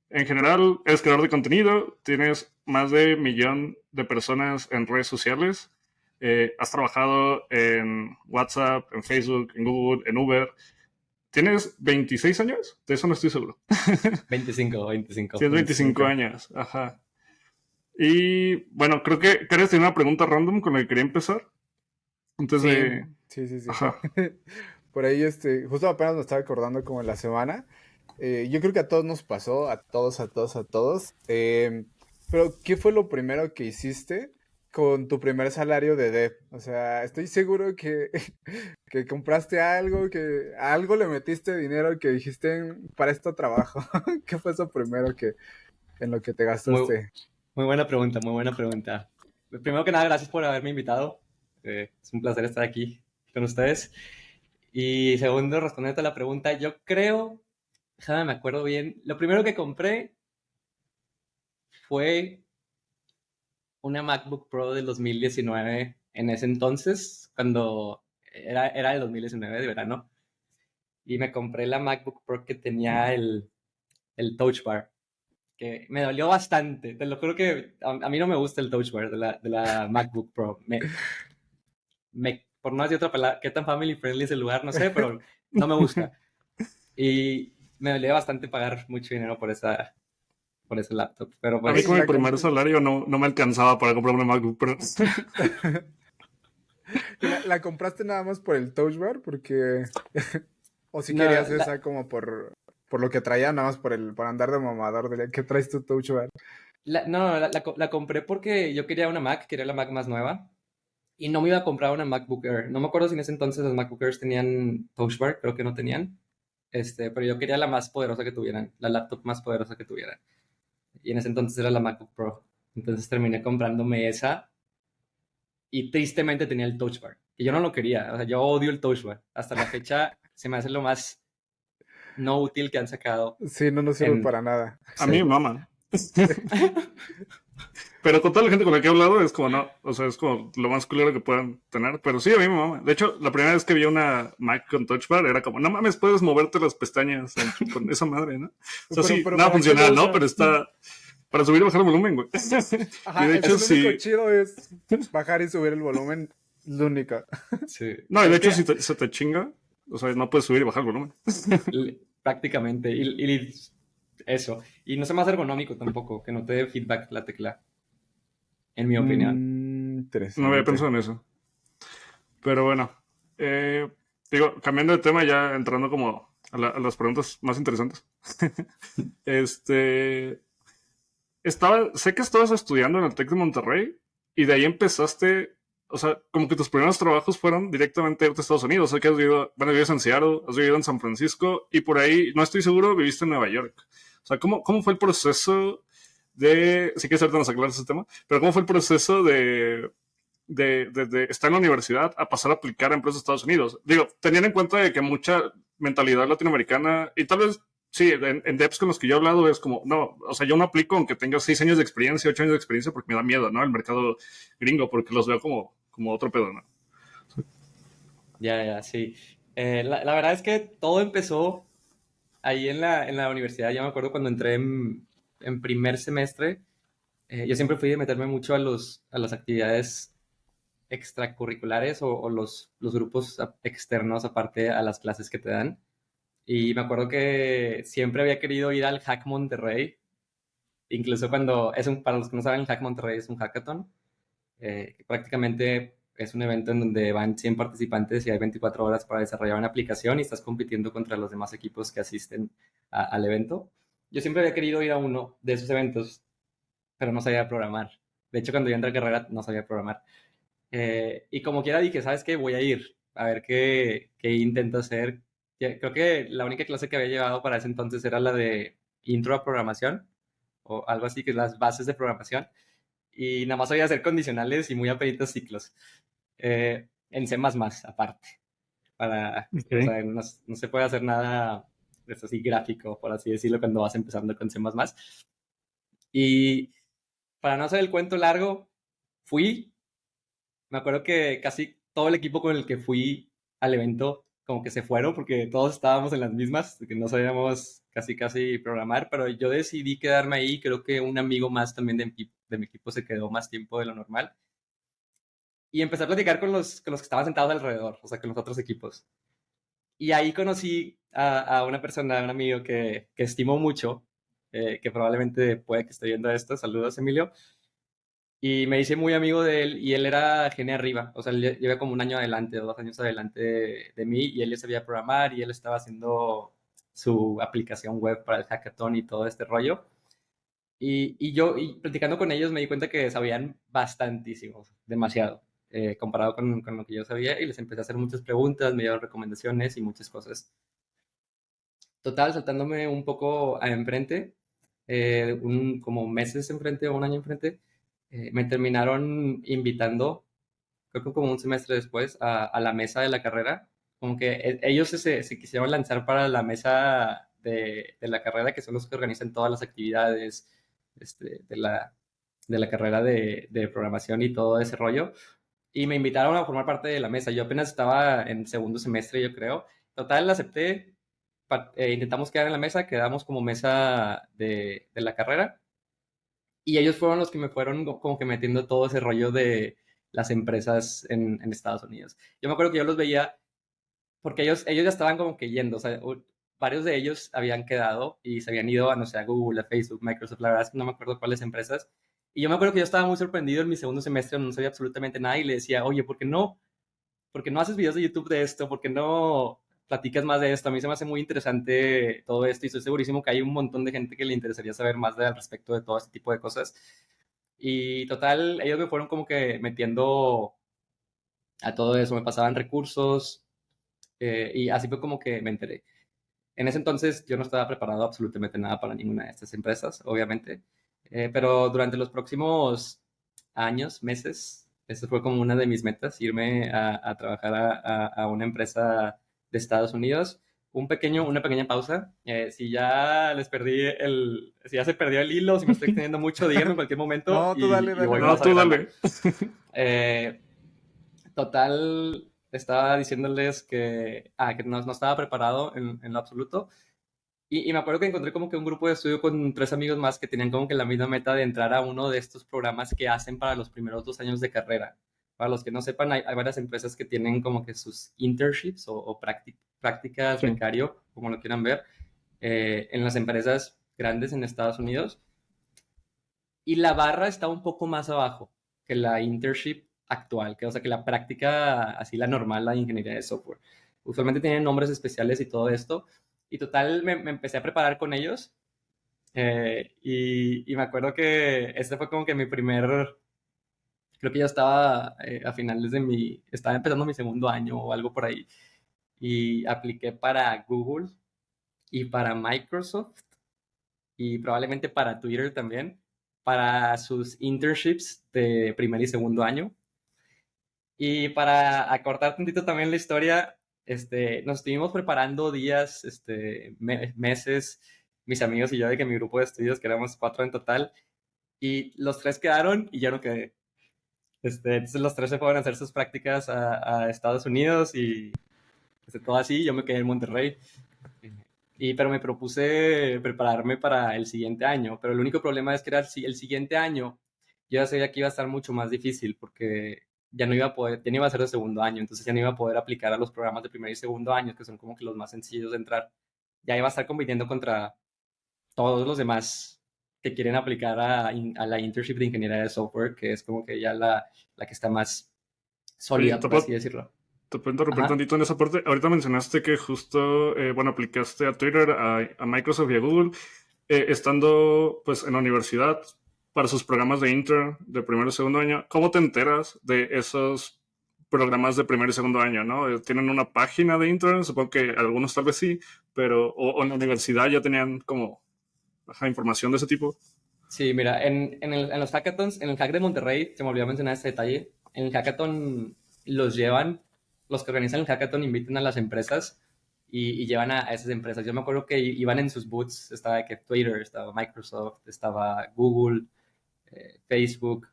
en general eres creador de contenido, tienes más de 1 millón de personas en redes sociales, has trabajado en WhatsApp, en Facebook, en Google, en Uber. ¿Tienes 26 años? De eso no estoy seguro. 25, 25, Tienes 25 25. años, ajá. Y bueno, creo que querías tener una pregunta random con la que quería empezar. Antes Sí, de... sí, sí, sí. Ajá. Por ahí, justo apenas me estaba acordando como en la semana. Yo creo que a todos nos pasó, a todos, a todos, a todos. Pero, ¿qué fue lo primero que hiciste con tu primer salario de dev? O sea, estoy seguro que, que compraste algo, que a algo le metiste dinero, que dijiste, para esto trabajo". ¿Qué fue eso primero que en lo que te Muy, gastaste? muy buena pregunta, muy buena pregunta. Primero que nada, gracias por haberme invitado. Es un placer estar aquí con ustedes. Y segundo, respondiendo a la pregunta, yo creo, déjame me acuerdo bien, lo primero que compré fue una MacBook Pro del 2019 en ese entonces, cuando era el 2019 de verano, y me compré la MacBook Pro que tenía el Touch Bar, que me dolió bastante. Te lo juro que a mí no me gusta el Touch Bar de la MacBook Pro. Por no decir otra palabra, qué tan family friendly es el lugar, no sé, pero no me gusta. Y me dolía bastante pagar mucho dinero por ese laptop. Pero A mí Oye, con pues, mi primer salario no me alcanzaba para comprar una MacBook Pro. ¿Y la compraste nada más por el Touch Bar? Porque... ¿O si no, querías esa como por lo que traía, nada más por andar de mamador? ¿Qué traes tu Touch Bar? la compré porque yo quería una Mac, quería la Mac más nueva. Y no me iba a comprar una MacBook Air. No me acuerdo si en ese entonces las MacBook Airs tenían Touch Bar, creo que no tenían. Pero yo quería la más poderosa que tuvieran, la laptop más poderosa que tuvieran. Y en ese entonces era la MacBook Pro. Entonces terminé comprándome esa y tristemente tenía el Touch Bar. Y yo no lo quería, o sea, yo odio el Touch Bar. Hasta la fecha se me hace lo más no útil que han sacado Sí, no nos sirve en... para nada. A mí me Sí. mama. Pero con toda la gente con la que he hablado es como no, o sea, es como lo más culero que puedan tener. Pero sí, a mí me mama. De hecho, la primera vez que vi una Mac con Touch Bar era como, no mames, puedes moverte las pestañas con esa madre, ¿no? O sea, sí, Pero nada ¿para qué lo funcional, ¿no? Pero usas? está para subir y bajar el volumen, güey. Y Ajá, de hecho, lo único sí. chido es bajar y subir el volumen. Lo único. Sí. No, y de Es hecho, que si se te chinga, o sea, no puedes subir y bajar el volumen. prácticamente. Y eso. Y no sea más ergonómico tampoco, que no te dé feedback la tecla, en mi opinión. No había Interesante. pensado en eso. Pero bueno, eh, digo, cambiando de tema, ya entrando como a las preguntas más interesantes. este, sé que estabas estudiando en el TEC de Monterrey y de ahí empezaste, o sea, como que tus primeros trabajos fueron directamente irte a Estados Unidos. O sea, que has vivido, bueno, vives en Seattle, has vivido en San Francisco y por ahí, no estoy seguro, viviste en Nueva York. O sea, ¿cómo fue el proceso de, sí que ahorita nos aclaras ese tema, pero cómo fue el proceso de estar en la universidad a pasar a aplicar a empresas de Estados Unidos? Digo, teniendo en cuenta de que mucha mentalidad latinoamericana, y tal vez, sí, en DEPs con los que yo he hablado es como, no, o sea, yo no aplico aunque tenga 6 años de experiencia, 8 años de experiencia, porque me da miedo, ¿no? El mercado gringo, porque los veo como otro pedo, ¿no? Ya, sí. La verdad es que todo empezó ahí en la universidad. Ya me acuerdo cuando entré en primer semestre. Yo siempre fui de meterme mucho a las actividades extracurriculares o los grupos externos aparte a las clases que te dan. Y me acuerdo que siempre había querido ir al Hack Monterrey, incluso cuando para los que no saben, el Hack Monterrey es un hackathon. Prácticamente es un evento en donde van 100 participantes y hay 24 horas para desarrollar una aplicación y estás compitiendo contra los demás equipos que asisten al evento. Yo siempre había querido ir a uno de esos eventos, pero no sabía programar. De hecho, cuando yo entré a carrera no sabía programar. Y como quiera dije, ¿sabes qué? Voy a ir a ver qué intento hacer. Creo que la única clase que había llevado para ese entonces era la de intro a programación o algo así, que es las bases de programación. Y nada más sabía hacer condicionales y muy apenitos ciclos. En C++ aparte. O Ok. sea, no se puede hacer nada de eso así gráfico, por así decirlo, cuando vas empezando con C++. Y para no hacer el cuento largo, fui. Me acuerdo que casi todo el equipo con el que fui al evento como que se fueron porque todos estábamos en las mismas, que no sabíamos casi programar, pero yo decidí quedarme ahí. Creo que un amigo más también de mi equipo se quedó más tiempo de lo normal. Y empecé a platicar con los que estaban sentados alrededor, o sea, con los otros equipos. Y ahí conocí a una persona, a un amigo que estimo mucho, que probablemente puede que esté viendo esto. Saludos, Emilio. Y me hice muy amigo de él y él era gene arriba, o sea, él lleva como un año adelante o 2 años adelante de mí y él ya sabía programar y él estaba haciendo su aplicación web para el hackathon y todo este rollo. Y platicando con ellos me di cuenta que sabían bastantísimo, demasiado, comparado con lo que yo sabía y les empecé a hacer muchas preguntas, me dieron recomendaciones y muchas cosas. Total, saltándome un poco a enfrente, como meses enfrente o un año enfrente, me terminaron invitando, creo que como un semestre después, a la mesa de la carrera. Como que ellos se quisieron lanzar para la mesa de la carrera, que son los que organizan todas las actividades de la carrera de programación y todo ese rollo. Y me invitaron a formar parte de la mesa. Yo apenas estaba en segundo semestre, yo creo. Total, acepté, intentamos quedar en la mesa, quedamos como mesa de la carrera y ellos fueron los que me fueron como que metiendo todo ese rollo de las empresas en Estados Unidos. Yo me acuerdo que yo los veía porque ellos ya estaban como que yendo, o sea, varios de ellos habían quedado y se habían ido a, no sé, a Google, a Facebook, Microsoft, la verdad es que no me acuerdo cuáles empresas. Y yo me acuerdo que yo estaba muy sorprendido en mi segundo semestre, no sabía absolutamente nada y le decía, oye, ¿por qué no haces videos de YouTube de esto? ¿Por qué no platicas más de esto? A mí se me hace muy interesante todo esto y estoy segurísimo que hay un montón de gente que le interesaría saber más al respecto de todo este tipo de cosas. Y total, ellos me fueron como que metiendo a todo eso, me pasaban recursos y así fue como que me enteré. En ese entonces yo no estaba preparado absolutamente nada para ninguna de estas empresas, obviamente, pero durante los próximos años, meses, eso fue como una de mis metas, irme a trabajar a una empresa de Estados Unidos. Una pequeña pausa. Si ya si ya se perdió el hilo, si me estoy extendiendo mucho, díganme en cualquier momento No, tú dale, y voy dale. No, más tú adelante. dale. Eh, Total, estaba diciéndoles que no estaba preparado en lo absoluto. Y me acuerdo que encontré como que un grupo de estudio con 3 amigos más que tenían como que la misma meta de entrar a uno de estos programas que hacen para los primeros 2 años de carrera. Para los que no sepan, hay varias empresas que tienen como que sus internships o prácticas Sí. becario, como lo quieran ver, en las empresas grandes en Estados Unidos. Y la barra está un poco más abajo que la internship actual, o sea, que la práctica, así la normal, la ingeniería de software. Usualmente tienen nombres especiales y todo esto. Y total, me empecé a preparar con ellos. Y me acuerdo que este fue como que mi primer, creo que ya estaba a finales estaba empezando mi segundo año o algo por ahí. Y apliqué para Google y para Microsoft y probablemente para Twitter también, para sus internships de primer y segundo año. Y para acortar tantito también la historia, nos estuvimos preparando días, meses, mis amigos y yo, de que mi grupo de estudios, que éramos 4 en total, y los 3 quedaron y yo no quedé. Entonces los 3 se fueron a hacer sus prácticas a Estados Unidos y todo así, yo me quedé en Monterrey. Pero me propuse prepararme para el siguiente año, pero el único problema es que era el siguiente año, yo ya sabía que iba a estar mucho más difícil porque ya no iba a poder, ya no iba a ser de segundo año, entonces ya no iba a poder aplicar a los programas de primer y segundo año, que son como que los más sencillos de entrar. Ya iba a estar compitiendo contra todos los demás que quieren aplicar a la internship de ingeniería de software, que es como que ya la que está más Oye, sólida, por así decirlo. te puedo interrumpir Ajá. tantito en esa parte. Ahorita mencionaste que justo, bueno, aplicaste a Twitter, a Microsoft y a Google, estando pues en la universidad para sus programas de intern de primero y segundo año. ¿Cómo te enteras de esos programas de primer y segundo año, no? ¿Tienen una página de intern? Supongo que algunos tal vez sí, pero o en la universidad ya tenían como información de ese tipo. Sí, mira, en los hackathons, en el Hack de Monterrey, se me olvidó mencionar este detalle, en el hackathon los que organizan el hackathon invitan a las empresas y llevan a esas empresas. Yo me acuerdo que iban en sus booths, estaba que Twitter, estaba Microsoft, estaba Google, Facebook,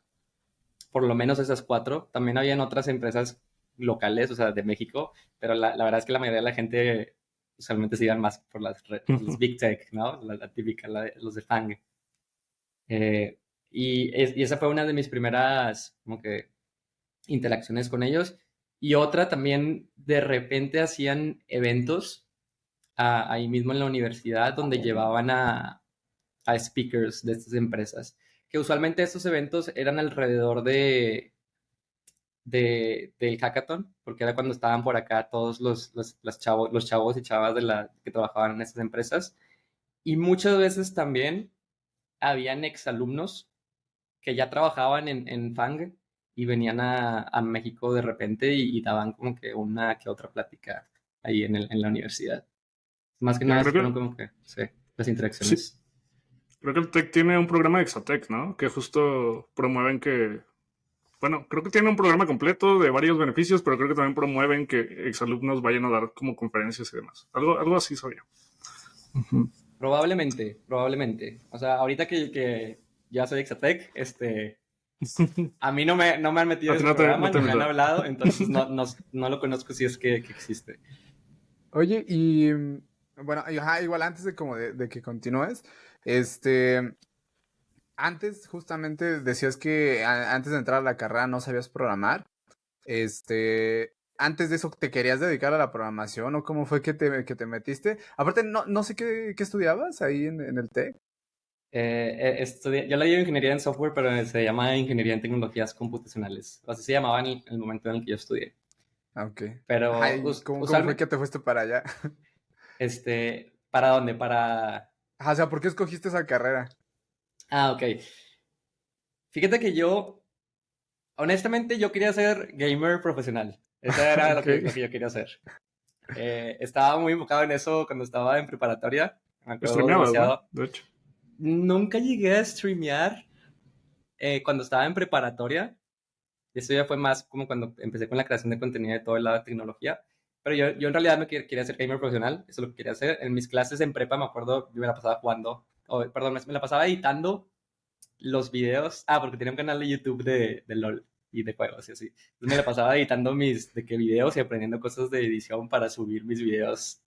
por lo menos esas 4. También habían otras empresas locales, o sea, de México, pero la verdad es que la mayoría de la gente usualmente se iban más por por los Big Tech, ¿no? La típica, los de FANG. Y esa fue una de mis primeras, como que, interacciones con ellos. Y otra también, de repente hacían eventos ahí mismo en la universidad donde llevaban a speakers de estas empresas. Que usualmente estos eventos eran alrededor del hackathon, porque era cuando estaban por acá todos los chavos y chavas que trabajaban en estas empresas. Y muchas veces también habían exalumnos que ya trabajaban en FANG y venían a México de repente y daban como que una que otra plática ahí en la universidad. Más que Ya, nada, creo fueron que, como que, sí, las sí, interacciones. creo que el TEC tiene un programa de Exatec, ¿no? Que justo promueven que, bueno, creo que tiene un programa completo de varios beneficios, pero creo que también promueven que exalumnos vayan a dar como conferencias y demás. Algo así sabía. Ujú. Probablemente. O sea, ahorita que ya soy Exatec, a mí no me han metido A en ti ese no programa, te ni me han metas. hablado, entonces no lo conozco si es que existe. Oye, y bueno, ajá, igual antes de como de que continúes, este, antes justamente decías que antes de entrar a la carrera no sabías programar. Antes de eso, ¿te querías dedicar a la programación o cómo fue que te metiste? Aparte, no sé qué estudiabas ahí en el TEC. Yo la llevo ingeniería en software, pero se llama ingeniería en tecnologías computacionales. Así se llamaba en el momento en el que yo estudié. Ah, ok. Pero Ay, ¿cómo fue usualmente, que te fuiste para allá? ¿para dónde? Para... Ajá, o sea, ¿por qué escogiste esa carrera? Ah, ok. Fíjate que honestamente, yo quería ser gamer profesional. Eso era lo Ok. que yo quería hacer. Estaba muy enfocado en eso cuando estaba en preparatoria. Me acuerdo Streameabas, ¿no? demasiado. De hecho. Nunca llegué a streamear cuando estaba en preparatoria. Eso ya fue más como cuando empecé con la creación de contenido de todo el lado de tecnología. Pero yo en realidad quería ser gamer profesional. Eso es lo que quería hacer. En mis clases en prepa, me acuerdo, yo me la pasaba jugando. Perdón, me la pasaba editando los videos. Ah, porque tenía un canal de YouTube de LOL y de juegos y así. Entonces me la pasaba editando videos y aprendiendo cosas de edición para subir mis videos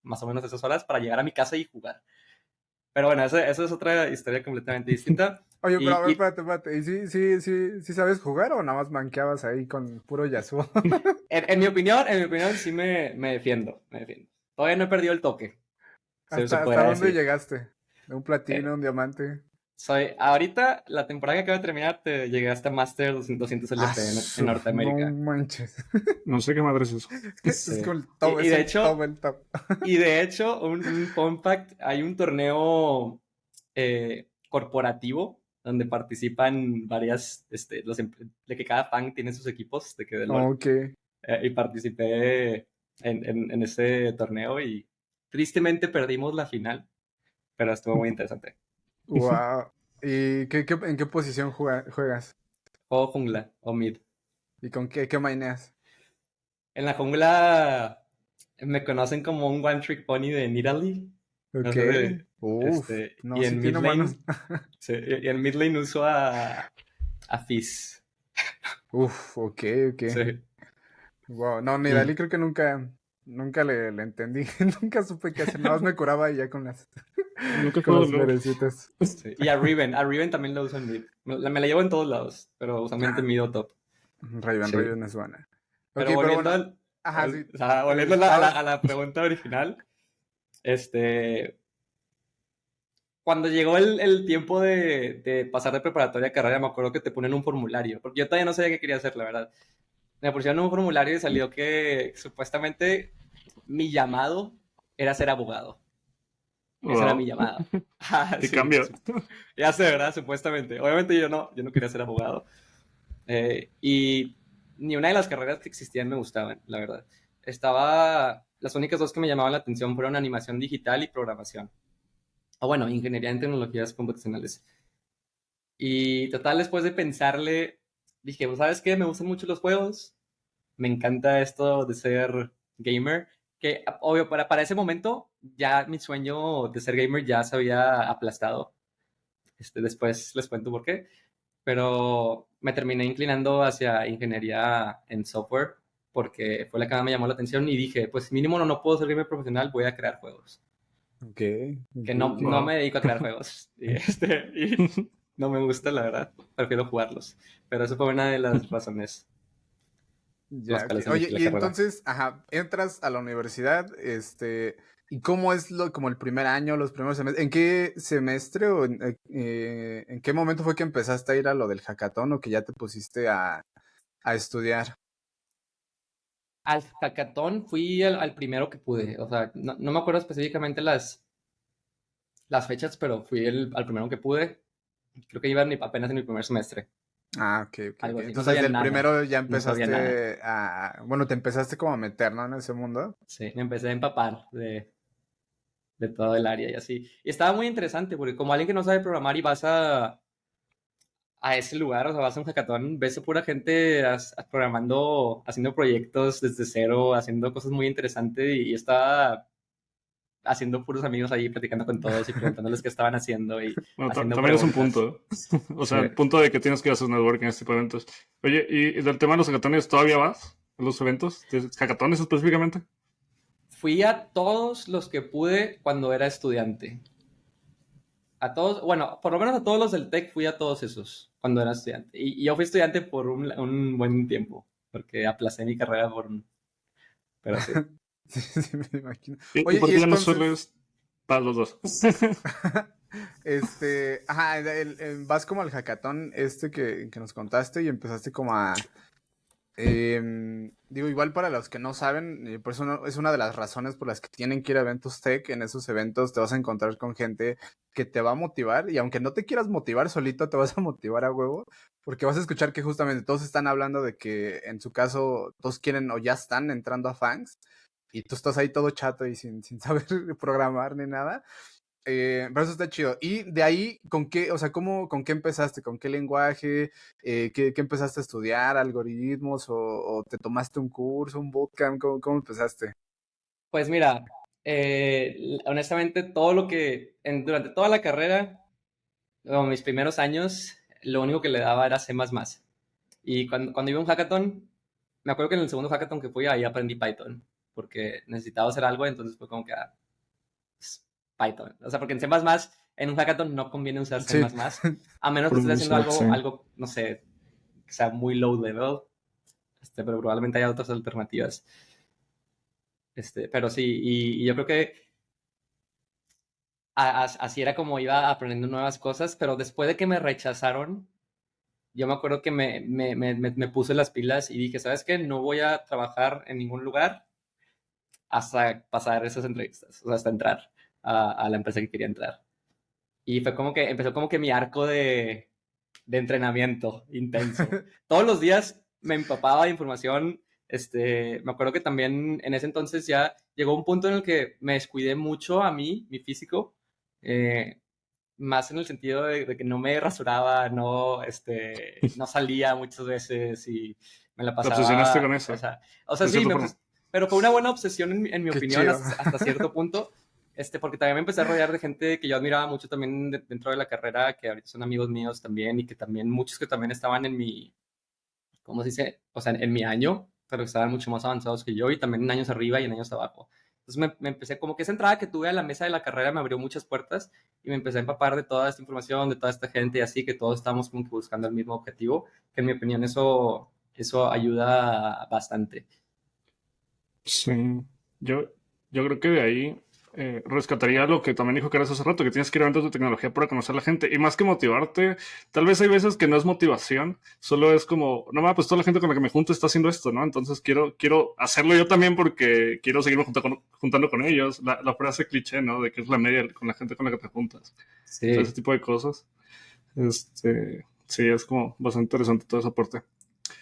más o menos esas horas para llegar a mi casa y jugar. Pero bueno, eso es otra historia completamente distinta. Oye, pero a ver, Y espérate. ¿Y sí sabes jugar o nada más manqueabas ahí con puro Yasuo? en mi opinión sí me defiendo, me defiendo. Todavía no he perdido el toque, se ¿Hasta podría dónde decir. llegaste? ¿De un platino, Eh, un diamante? ahorita, la temporada que acaba de terminar, llegué hasta Master 200 Ah, LP en no Norteamérica. manches. No sé qué madre es eso. Ese es Sí. como el top, Y, y es de el top, hecho, el top. y de hecho, un fun fact, hay un torneo corporativo donde participan varias, de que cada fan tiene sus equipos de que de LOL. Ok, Y participé en ese torneo y tristemente perdimos la final, pero estuvo muy interesante. wow. ¿Y en qué posición juegas? O jungla o mid. ¿Y con qué maineas? En la jungla me conocen como un one trick pony de Nidalee. No Ok. sé Uf, no, y sí en tiene mid lane, manos. sí, y en mid lane uso a Fizz. Uf, ok, ok. Sí. Wow, no, ni Mm. Dalí creo que nunca le entendí. Nunca supe qué hacer. Nada más me curaba y ya con Nunca he con jugado las LOL. merecitas. Sí. Y a Riven también lo uso en mid. Me la llevo en todos lados, pero usualmente Ah, mid o top. Sí. Raven es buena. Ok, Pero pero volviendo bueno. Ajá, sí. o sea, volviendo a Estabas. la pregunta original, este, cuando llegó el tiempo de pasar de preparatoria a carrera, me acuerdo que te ponen un formulario, porque yo todavía no sabía qué quería hacer, la verdad. Me pusieron un formulario y salió que supuestamente mi llamado era ser abogado. Ese era mi Wow. llamado. Ah, Y sí, cambia. ya sé, ¿verdad? Supuestamente. Obviamente yo no quería ser abogado. Y ni una de las carreras que existían me gustaban, la verdad. Las únicas dos que me llamaban la atención fueron animación digital y programación. O bueno, ingeniería en tecnologías computacionales. Y total, después de pensarle, dije, pues, ¿sabes qué? Me gustan mucho los juegos. Me encanta esto de ser gamer. Que, obvio, para ese momento, ya mi sueño de ser gamer ya se había aplastado. Después les cuento por qué. Pero me terminé inclinando hacia ingeniería en software porque fue la que más me llamó la atención y dije, pues mínimo no puedo ser gamer profesional, voy a crear juegos. Ok. Que no Wow. me dedico a crear juegos. Y no me gusta, la verdad. Prefiero jugarlos. Pero eso fue una de las razones por las Ya, ok. cuales Oye, elegí la y carrera. entonces, ajá, entras a la universidad, ¿y cómo es como el primer año, los primeros semestres? ¿En qué semestre o en qué momento fue que empezaste a ir a lo del hackathon o que ya te pusiste a estudiar? Al hackathon fui al primero que pude. O sea, no me acuerdo específicamente las fechas, pero fui al primero que pude. Creo que iba apenas en mi primer semestre. Ah, ok, ok, ok. Algo así. No Entonces sabía del nada. primero ya No sabía nada. empezaste bueno, te empezaste como a meter, ¿no? En ese mundo. Sí, me empecé a empapar de todo el área y así. Y estaba muy interesante porque como alguien que no sabe programar y vas a ese lugar, o sea, vas a un hackathon, ves a pura gente programando, haciendo proyectos desde cero, haciendo cosas muy interesantes y estaba haciendo puros amigos ahí, platicando con todos y preguntándoles qué estaban haciendo y Bueno, haciendo también es un preguntas. punto. O Sí. sea, el punto de que tienes que hacer networking en este tipo de eventos. Oye, ¿y del tema de los hackatones todavía vas a los eventos? ¿De hackatones específicamente? Fui a todos los que pude cuando era estudiante. A todos, bueno, por lo menos a todos los del TEC fui a todos esos cuando era estudiante. Y yo fui estudiante por un buen tiempo, porque aplacé mi carrera por un... Pero sí. Sí, sí, me imagino. ¿Y Oye, por y qué ya no entonces, sueles para los dos? ajá, vas como al hackathon que nos contaste y empezaste como digo, igual para los que no saben, por eso es una de las razones por las que tienen que ir a eventos tech. En esos eventos te vas a encontrar con gente que te va a motivar y aunque no te quieras motivar solito, te vas a motivar a huevo, porque vas a escuchar que justamente todos están hablando de que en su caso todos quieren o ya están entrando a Fangs y tú estás ahí todo chato y sin saber programar ni nada. Pero eso está chido. Y de ahí, ¿con qué, o sea, con qué empezaste? ¿Con qué lenguaje? ¿Qué empezaste a estudiar? ¿Algoritmos? ¿O te tomaste un curso, un bootcamp? ¿Cómo empezaste? Pues mira, honestamente, todo lo que durante toda la carrera, o mis primeros años, lo único que le daba era C++. Y cuando iba a un hackathon, me acuerdo que en el segundo hackathon que fui, ahí aprendí Python, porque necesitaba hacer algo, entonces fue como que pues, Python. O sea, porque en C++, en un hackathon no conviene usar C++, Sí. a menos que estés haciendo Producer, sí. algo, no sé, que sea muy low level, pero probablemente haya otras alternativas. Pero sí, y yo creo que así era como iba aprendiendo nuevas cosas, pero después de que me rechazaron, yo me acuerdo que me puse las pilas y dije, ¿sabes qué? No voy a trabajar en ningún lugar hasta pasar esas entrevistas, o sea, hasta entrar a la empresa que quería entrar. Y fue como que empezó como que mi arco de entrenamiento intenso. Todos los días me empapaba de información. Me acuerdo que también en ese entonces ya llegó un punto en el que me descuidé mucho a mí, mi físico, eh, más en el sentido de que no me rasuraba, no salía muchas veces y me la ¿Te obsesionaste con pasaba, eso? o sea, De sí, cierta forma. pero fue una buena obsesión en mi Qué opinión chido. hasta cierto punto, porque también me empecé a rodear de gente que yo admiraba mucho también dentro de la carrera, que ahorita son amigos míos también y que también muchos que también estaban en mi, ¿cómo se dice? O sea, en mi año, pero que estaban mucho más avanzados que yo y también en años arriba y en años abajo. Entonces me empecé, como que esa entrada que tuve a la mesa de la carrera me abrió muchas puertas y me empecé a empapar de toda esta información, de toda esta gente y así, que todos estamos como que buscando el mismo objetivo, que en mi opinión eso ayuda bastante. Sí. Yo, yo creo que de ahí rescataría lo que también dijo Caras hace rato, que tienes que ir a eventos de tecnología para conocer a la gente. Y más que motivarte, tal vez hay veces que no es motivación, solo es como, no más, pues toda la gente con la que me junto está haciendo esto, ¿no? Entonces quiero hacerlo yo también porque quiero seguirme juntando con ellos. La frase cliché, ¿no? De que es la media con la gente con la que te juntas. O sea, ese Sí, tipo de cosas. Sí, es como bastante interesante todo ese aporte.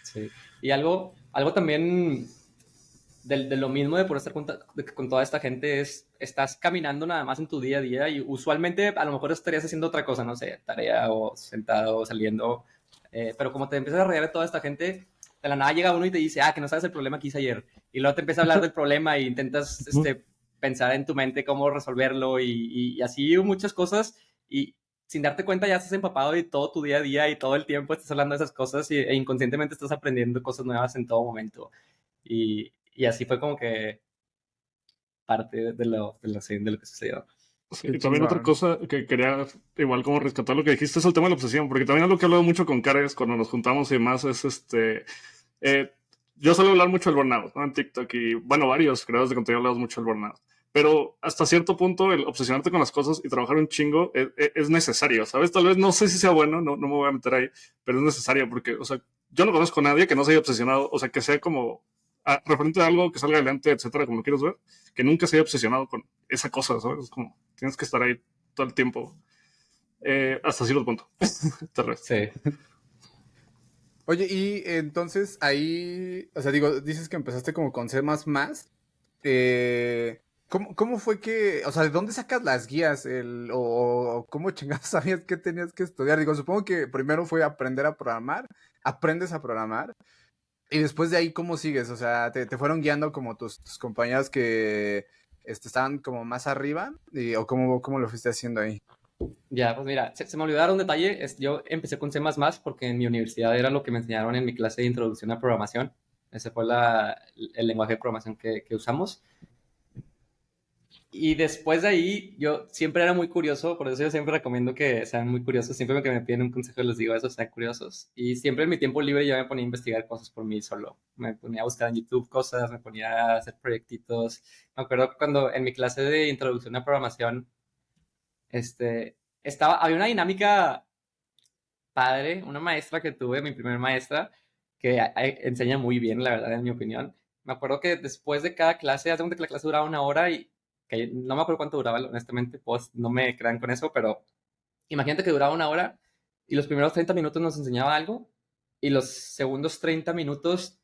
sí. Y algo también de lo mismo de por estar con toda esta gente es, estás caminando nada más en tu día a día y usualmente a lo mejor estarías haciendo otra cosa, no sé, tarea o sentado, saliendo, pero como te empiezas a rodear de toda esta gente, de la nada llega uno y te dice, que no sabes el problema que hice ayer, y luego te empieza a hablar del problema y intentas pensar en tu mente cómo resolverlo y así muchas cosas y sin darte cuenta ya estás empapado y todo tu día a día y todo el tiempo estás hablando de esas cosas e inconscientemente estás aprendiendo cosas nuevas en todo momento. Y así fue como que parte de lo que sucedió. Sí, Qué y también otra chingón. cosa que quería igual como rescatar lo que dijiste es el tema de la obsesión, porque también es lo que he hablado mucho con Cares cuando nos juntamos y demás, es eh, yo suelo hablar mucho del burnout, ¿no? En TikTok y bueno, varios creadores de contenido hablamos mucho del burnout, pero hasta cierto punto el obsesionarte con las cosas y trabajar un chingo es necesario, ¿sabes? Tal vez no sé si sea bueno, no me voy a meter ahí, pero es necesario porque, o sea, yo no conozco a nadie que no se haya obsesionado, o sea, que sea como referente a algo que salga adelante, etcétera, como lo quieras ver, que nunca se haya obsesionado con esa cosa, ¿sabes? Es como, tienes que estar ahí todo el tiempo, hasta cierto punto, tal vez. Sí. Oye, y entonces ahí, o sea, digo, dices que empezaste como con C++, ¿cómo fue que, o sea, de dónde sacas las guías, o cómo chingados sabías que tenías que estudiar? Digo, supongo que primero fue aprender a programar, aprendes a programar, y después de ahí, ¿cómo sigues? O sea, ¿te fueron guiando como tus compañeros que estaban como más arriba? ¿O cómo lo fuiste haciendo ahí? Ya, pues mira, se me olvidó dar un detalle. Yo empecé con C++ porque en mi universidad era lo que me enseñaron en mi clase de introducción a programación. Ese fue el lenguaje de programación que usamos. Y después de ahí, yo siempre era muy curioso, por eso yo siempre recomiendo que sean muy curiosos. Siempre que me piden un consejo les digo eso, sean curiosos. Y siempre en mi tiempo libre yo me ponía a investigar cosas por mí solo. Me ponía a buscar en YouTube cosas, me ponía a hacer proyectitos. Me acuerdo que cuando en mi clase de introducción a programación, había una dinámica padre, una maestra que tuve, mi primer maestra, que enseña muy bien, la verdad, en mi opinión. Me acuerdo que después de cada clase, hace cuenta que la clase duraba una hora y que no me acuerdo cuánto duraba, honestamente, pues no me crean con eso, pero imagínate que duraba una hora y los primeros 30 minutos nos enseñaba algo y los segundos 30 minutos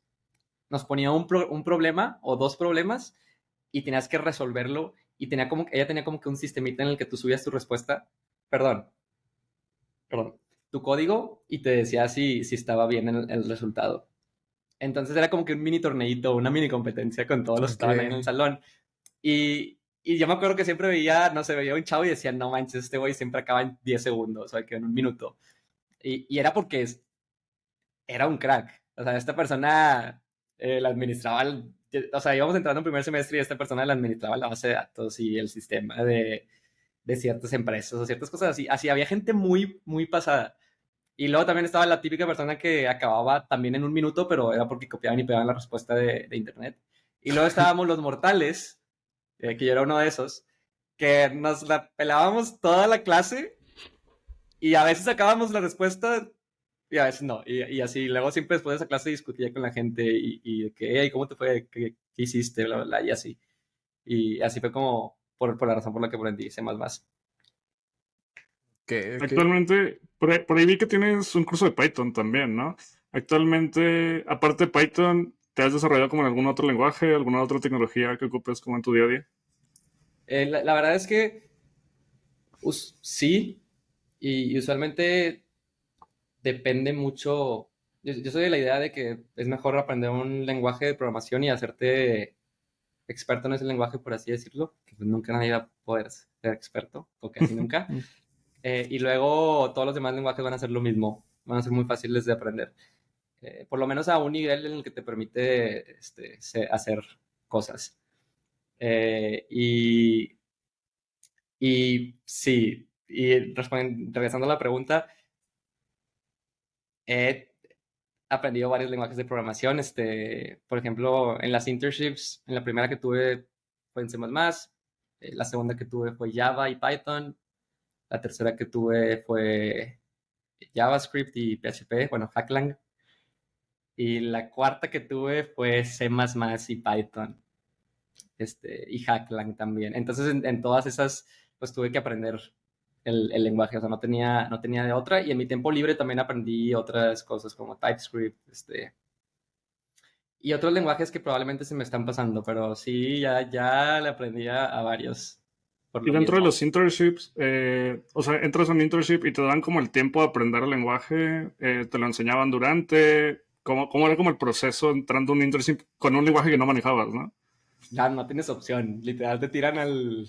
nos ponía un problema o dos problemas y tenías que resolverlo y ella tenía como que un sistemita en el que tú subías tu respuesta, perdón, perdón, tu código y te decía si estaba bien el resultado. Entonces era como que un mini torneito, una mini competencia con todos los que Ok. estaban ahí en el salón. Y yo me acuerdo que siempre veía, no sé, veía un chavo y decía, no manches, este güey siempre acaba en 10 segundos, o sea, que en un minuto. Y era porque era un crack. O sea, esta persona la administraba, o sea, íbamos entrando en primer semestre y esta persona la administraba la base de datos y el sistema de ciertas empresas o ciertas cosas así. Así había gente muy, muy pasada. Y luego también estaba la típica persona que acababa también en un minuto, pero era porque copiaban y pegaban la respuesta de internet. Y luego estábamos los mortales, que yo era uno de esos, que nos la pelábamos toda la clase y a veces sacábamos la respuesta y a veces no. Y así, luego siempre después de esa clase discutía con la gente y de que, hey, ¿cómo te fue? ¿Qué hiciste? Bla, bla, bla, y así. Y así fue como por la razón por la que aprendí C++. Ok, ok. Actualmente, por ahí vi que tienes un curso de Python también, ¿no? Actualmente, aparte de Python, ¿te has desarrollado como en algún otro lenguaje, alguna otra tecnología que ocupes como en tu día a día? La verdad es que sí, y usualmente depende mucho. Yo soy de la idea de que es mejor aprender un lenguaje de programación y hacerte experto en ese lenguaje, por así decirlo, que pues nunca nadie va a poder ser experto, o casi nunca. Y luego todos los demás lenguajes van a ser lo mismo, van a ser muy fáciles de aprender. Por lo menos a un nivel en el que te permite hacer cosas. Eh, y, y sí, y regresando a la pregunta, he aprendido varios lenguajes de programación. Por ejemplo, en las internships, en la primera que tuve fue en C++, la segunda que tuve fue Java y Python, la tercera que tuve fue JavaScript y PHP, bueno, Hacklang, y la cuarta que tuve fue C++ y Python, y Hacklang también. Entonces, en todas esas, pues tuve que aprender el lenguaje, o sea, no tenía de otra, y en mi tiempo libre también aprendí otras cosas como TypeScript, y otros lenguajes que probablemente se me están pasando, pero sí, ya le aprendí a varios por Y lo dentro de mismo. los internships, o sea, entras a un internship y te dan como el tiempo de aprender el lenguaje, te lo enseñaban durante, ¿cómo era como el proceso entrando a un internship con un lenguaje que no manejabas, ¿no? Ya no tienes opción, literal te tiran o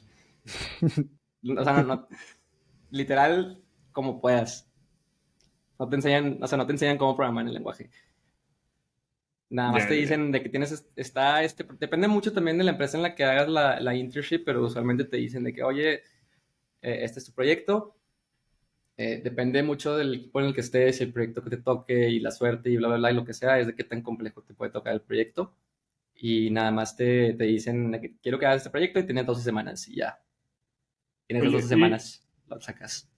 sea, literal como puedas. No te enseñan, o sea, no te enseñan cómo programar el lenguaje. Nada más Ya, te ya, ya. dicen de que depende mucho también de la empresa en la que hagas la internship, pero usualmente te dicen de que, oye, este es tu proyecto. Depende mucho del equipo en el que estés, el proyecto que te toque y la suerte y bla, bla, bla, y lo que sea, es de qué tan complejo te puede tocar el proyecto. Y nada más te dicen de que quiero que hagas este proyecto y tienes 12 semanas y ya. En esas Oye, 12 semanas lo sacas.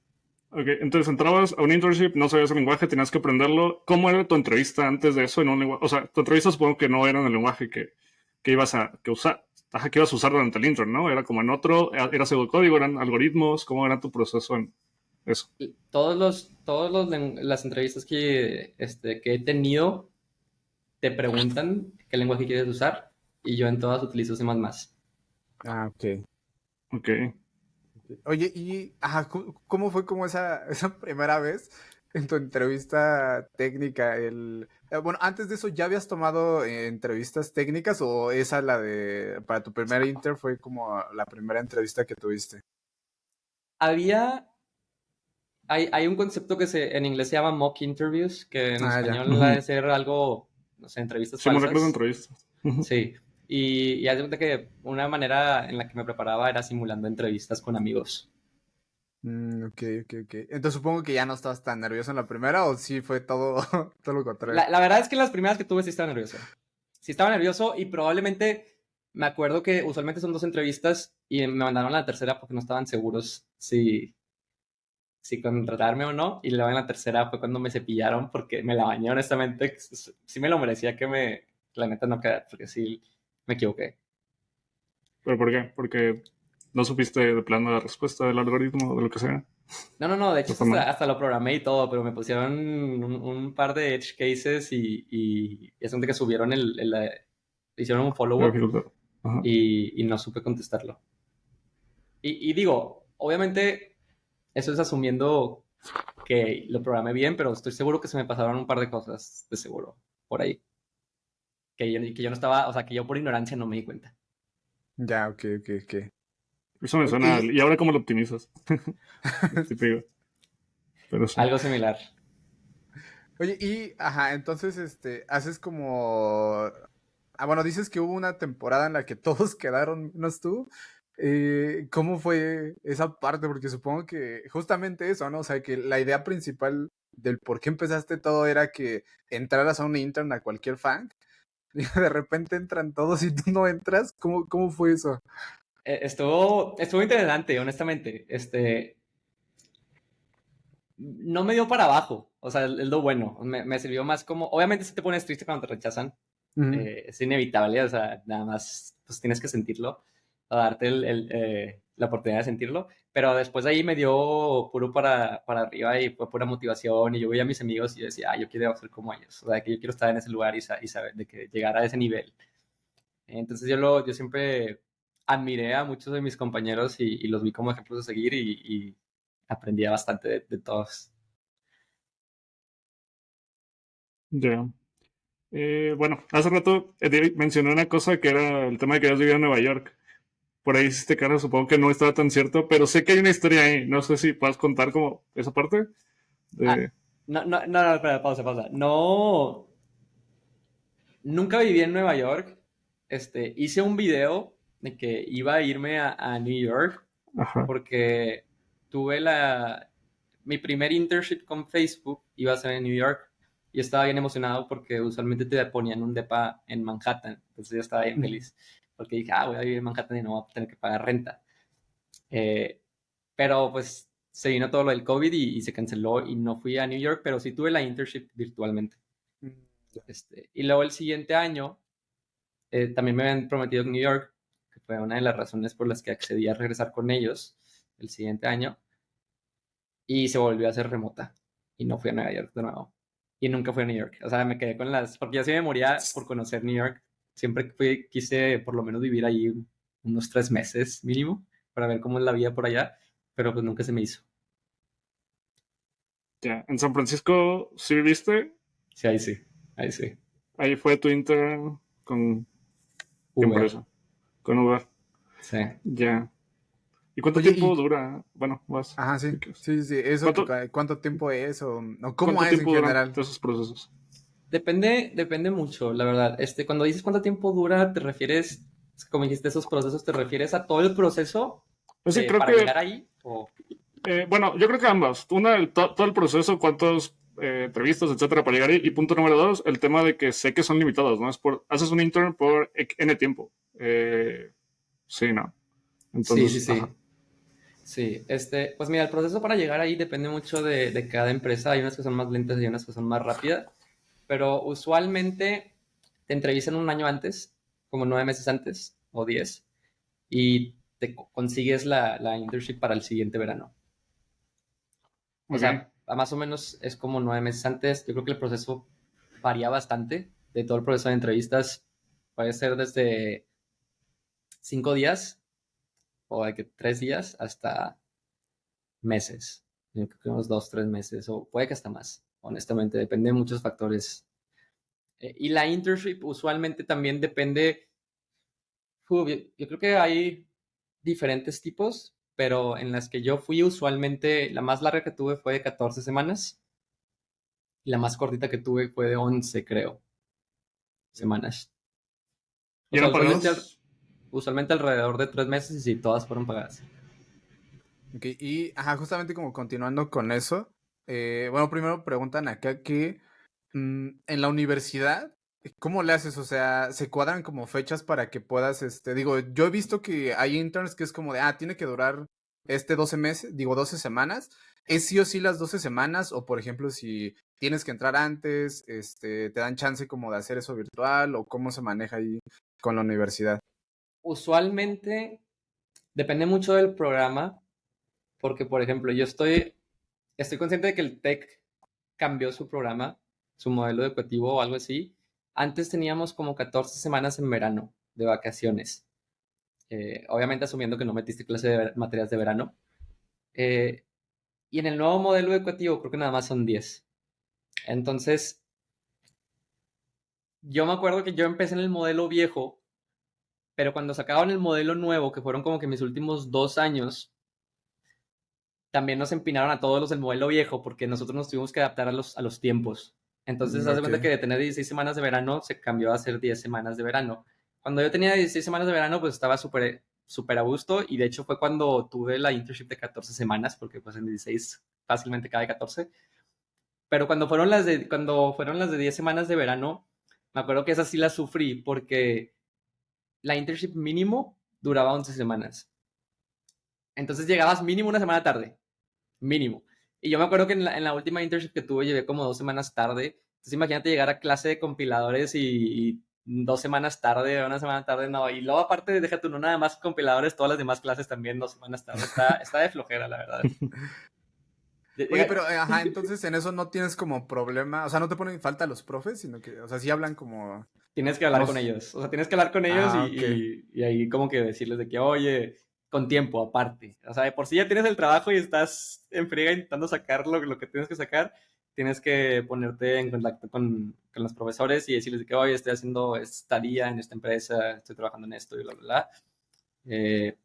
ok, entonces entrabas a un internship, no sabías el lenguaje, tenías que aprenderlo. ¿Cómo era tu entrevista antes de eso en un lenguaje? O sea, tu entrevista supongo que no era en el lenguaje que ibas a que usar, ajá, que ibas a usar durante el intern, ¿no? Era como en otro, era pseudocódigo, eran algoritmos, ¿cómo era tu proceso en eso? Las entrevistas que he tenido te preguntan qué lenguaje quieres usar y yo en todas utilizo C++. Ah, ok. Ok. Oye, y ¿cómo fue como esa primera vez en tu entrevista técnica? Bueno, antes de eso, ¿ya habías tomado entrevistas técnicas o esa para tu primer inter fue como la primera entrevista que tuviste? Había, hay un concepto en inglés se llama mock interviews, que en Ah, ya. español ha Ujú. de ser algo, no sé, entrevistas Simulacros de falsas. entrevistas. Ujú. Sí. Y haz de cuenta que una manera en la que me preparaba era simulando entrevistas con amigos. Ok, ok, ok. Entonces supongo que ya no estabas tan nervioso en la primera o sí fue todo, todo lo contrario. La verdad es que las primeras que tuve sí estaba nervioso. Sí estaba nervioso y probablemente me acuerdo que usualmente son 2 entrevistas y me mandaron a la tercera porque no estaban seguros si contratarme o no. Y luego en la tercera fue cuando me cepillaron porque me la bañé honestamente. Sí me lo merecía que la neta no quedara porque sí me equivoqué. ¿Pero por qué? Porque no supiste de plano la respuesta del algoritmo o de lo que sea. No, de hecho ¿O fue mal? hasta lo programé y todo, pero me pusieron un par de edge cases y es donde que subieron hicieron un Pero follow-up filtro. Ajá. y no supe contestarlo. Y digo, obviamente eso es asumiendo que lo programé bien, pero estoy seguro que se me pasaron un par de cosas, de seguro, por ahí. Que yo no estaba, o sea, que yo por ignorancia no me di cuenta. Ya, ok, ok, ok. Eso me Oye, suena. ¿Y ahora cómo lo optimizas? Típico. Pero sí. Algo similar. Oye, entonces, haces como... Ah, bueno, dices que hubo una temporada en la que todos quedaron menos tú. ¿Cómo fue esa parte? Porque supongo que justamente eso, ¿no? O sea, que la idea principal del por qué empezaste todo era que entraras a un intern a cualquier fan y de repente entran todos y tú no entras. ¿Cómo fue eso? Estuvo interesante, honestamente. No me dio para abajo, o sea, es lo bueno. Me sirvió más como, obviamente si te pones triste cuando te rechazan, Ujú. es inevitable, o sea, nada más pues tienes que sentirlo, o darte la oportunidad de sentirlo, pero después de ahí me dio puro para arriba y fue pura motivación y yo veía a mis amigos y yo decía, yo quiero ser como ellos, o sea, que yo quiero estar en ese lugar y saber de que llegar a ese nivel. Entonces yo siempre admiré a muchos de mis compañeros y los vi como ejemplos de seguir y aprendía bastante de todos. Ya. Bueno, hace rato mencioné una cosa que era el tema de que habías vivido en Nueva York. Por ahí hiciste cara, supongo que no estaba tan cierto, pero sé que hay una historia ahí. No sé si puedes contar como esa parte Ah, de... no, espera, pausa. No, nunca viví en Nueva York. Hice un video de que iba a irme a New York Ajá. porque tuve mi primer internship con Facebook iba a ser en New York y estaba bien emocionado porque usualmente te ponían un depa en Manhattan. Entonces yo estaba bien Ujú. feliz porque dije, voy a vivir en Manhattan y no voy a tener que pagar renta. Eh, pero pues se vino todo lo del COVID y se canceló y no fui a New York, pero sí tuve la internship virtualmente. Ya. Y luego el siguiente año también me habían prometido New York, que fue una de las razones por las que accedí a regresar con ellos el siguiente año, y se volvió a hacer remota. Y no fui a Nueva York de nuevo. Y nunca fui a New York. O sea, me quedé con porque yo sí me moría por conocer New York. Siempre quise por lo menos vivir ahí unos 3 meses mínimo para ver cómo es la vida por allá, pero pues nunca se me hizo. Ya. En San Francisco, ¿sí viviste? Sí, ahí sí, ahí sí. Ahí fue tu intern con... ¿Qué Uber, empresa? Con Uber. sí. Ya. ¿Y cuánto Oye, tiempo dura? Bueno, vas. ajá, sí, Si quieres. sí, sí, eso, ¿Cuánto, ¿cuánto tiempo es o cómo cuánto es en tiempo duran general? esos procesos? Depende mucho, la verdad. Cuando dices cuánto tiempo dura, te refieres, como dijiste, esos procesos, ¿te refieres a todo el proceso Pues sí, creo para que, llegar ahí? O... bueno, yo creo que ambas. Una, todo el proceso, cuántas entrevistas, etcétera, para llegar ahí. Y punto número dos, el tema de que sé que son limitados, ¿no? Haces un intern por N tiempo. Sí, ¿no? Sí, sí, Entonces, ajá. sí. Sí, pues mira, el proceso para llegar ahí depende mucho de cada empresa. Hay unas que son más lentas y unas que son más rápidas, pero usualmente te entrevistan un año antes, como 9 meses antes o 10, y consigues la internship para el siguiente verano. O Ok. sea, más o menos es como 9 meses antes. Yo creo que el proceso varía bastante. De todo el proceso de entrevistas puede ser desde 5 días o de que 3 días hasta meses. Yo creo que unos 2, 3 meses o puede que hasta más. Honestamente, depende de muchos factores. Y la internship usualmente también depende. Yo creo que hay diferentes tipos, pero en las que yo fui usualmente, la más larga que tuve fue de 14 semanas y la más cortita que tuve fue de 11, creo, semanas. ¿Y O sea, eran pagados? usualmente alrededor de 3 meses y sí, todas fueron pagadas. Ok, y ajá, justamente como continuando con eso, bueno, primero preguntan acá que en la universidad, ¿cómo le haces? O sea, ¿se cuadran como fechas para que puedas, digo, yo he visto que hay interns que es como de, tiene que durar 12 meses, digo, 12 semanas, ¿es sí o sí las 12 semanas? O por ejemplo, si tienes que entrar antes, te dan chance como de hacer eso virtual, o cómo se maneja ahí con la universidad. Usualmente depende mucho del programa, porque por ejemplo, estoy consciente de que el TEC cambió su programa, su modelo educativo o algo así. Antes teníamos como 14 semanas en verano de vacaciones. Obviamente asumiendo que no metiste clase de materias de verano. Eh, y en el nuevo modelo educativo creo que nada más son 10. Entonces, yo me acuerdo que yo empecé en el modelo viejo, pero cuando sacaban el modelo nuevo, que fueron como que mis últimos 2 años, también nos empinaron a todos los del modelo viejo porque nosotros nos tuvimos que adaptar a los tiempos. Entonces, haz de Ok. cuenta que de tener 16 semanas de verano se cambió a hacer 10 semanas de verano. Cuando yo tenía 16 semanas de verano, pues estaba súper súper a gusto y de hecho fue cuando tuve la internship de 14 semanas, porque pues en 16 fácilmente cabe 14. Pero cuando fueron las de 10 semanas de verano, me acuerdo que esas sí las sufrí porque la internship mínimo duraba 11 semanas. Entonces llegabas mínimo una semana tarde, mínimo. Y yo me acuerdo que en la última internship que tuve llegué como 2 semanas tarde. Entonces imagínate llegar a clase de compiladores y 2 semanas tarde, una semana tarde, no. Y luego aparte, déjate uno nada más compiladores, todas las demás clases también 2 semanas tarde. Está de flojera, la verdad. Oye, pero, ajá, entonces en eso no tienes como problema, o sea, no te ponen falta los profes, sino que, o sea, sí hablan como, Tienes que hablar no, con ellos. O sea, tienes que hablar con ellos y, ok, y ahí como que decirles de que, oye, con tiempo aparte. O sea, de por sí ya tienes el trabajo y estás en friega intentando sacar lo que tienes que sacar, tienes que ponerte en contacto con los profesores y decirles de que, oye, estoy haciendo esta día en esta empresa, estoy trabajando en esto y bla, bla, bla. Eh,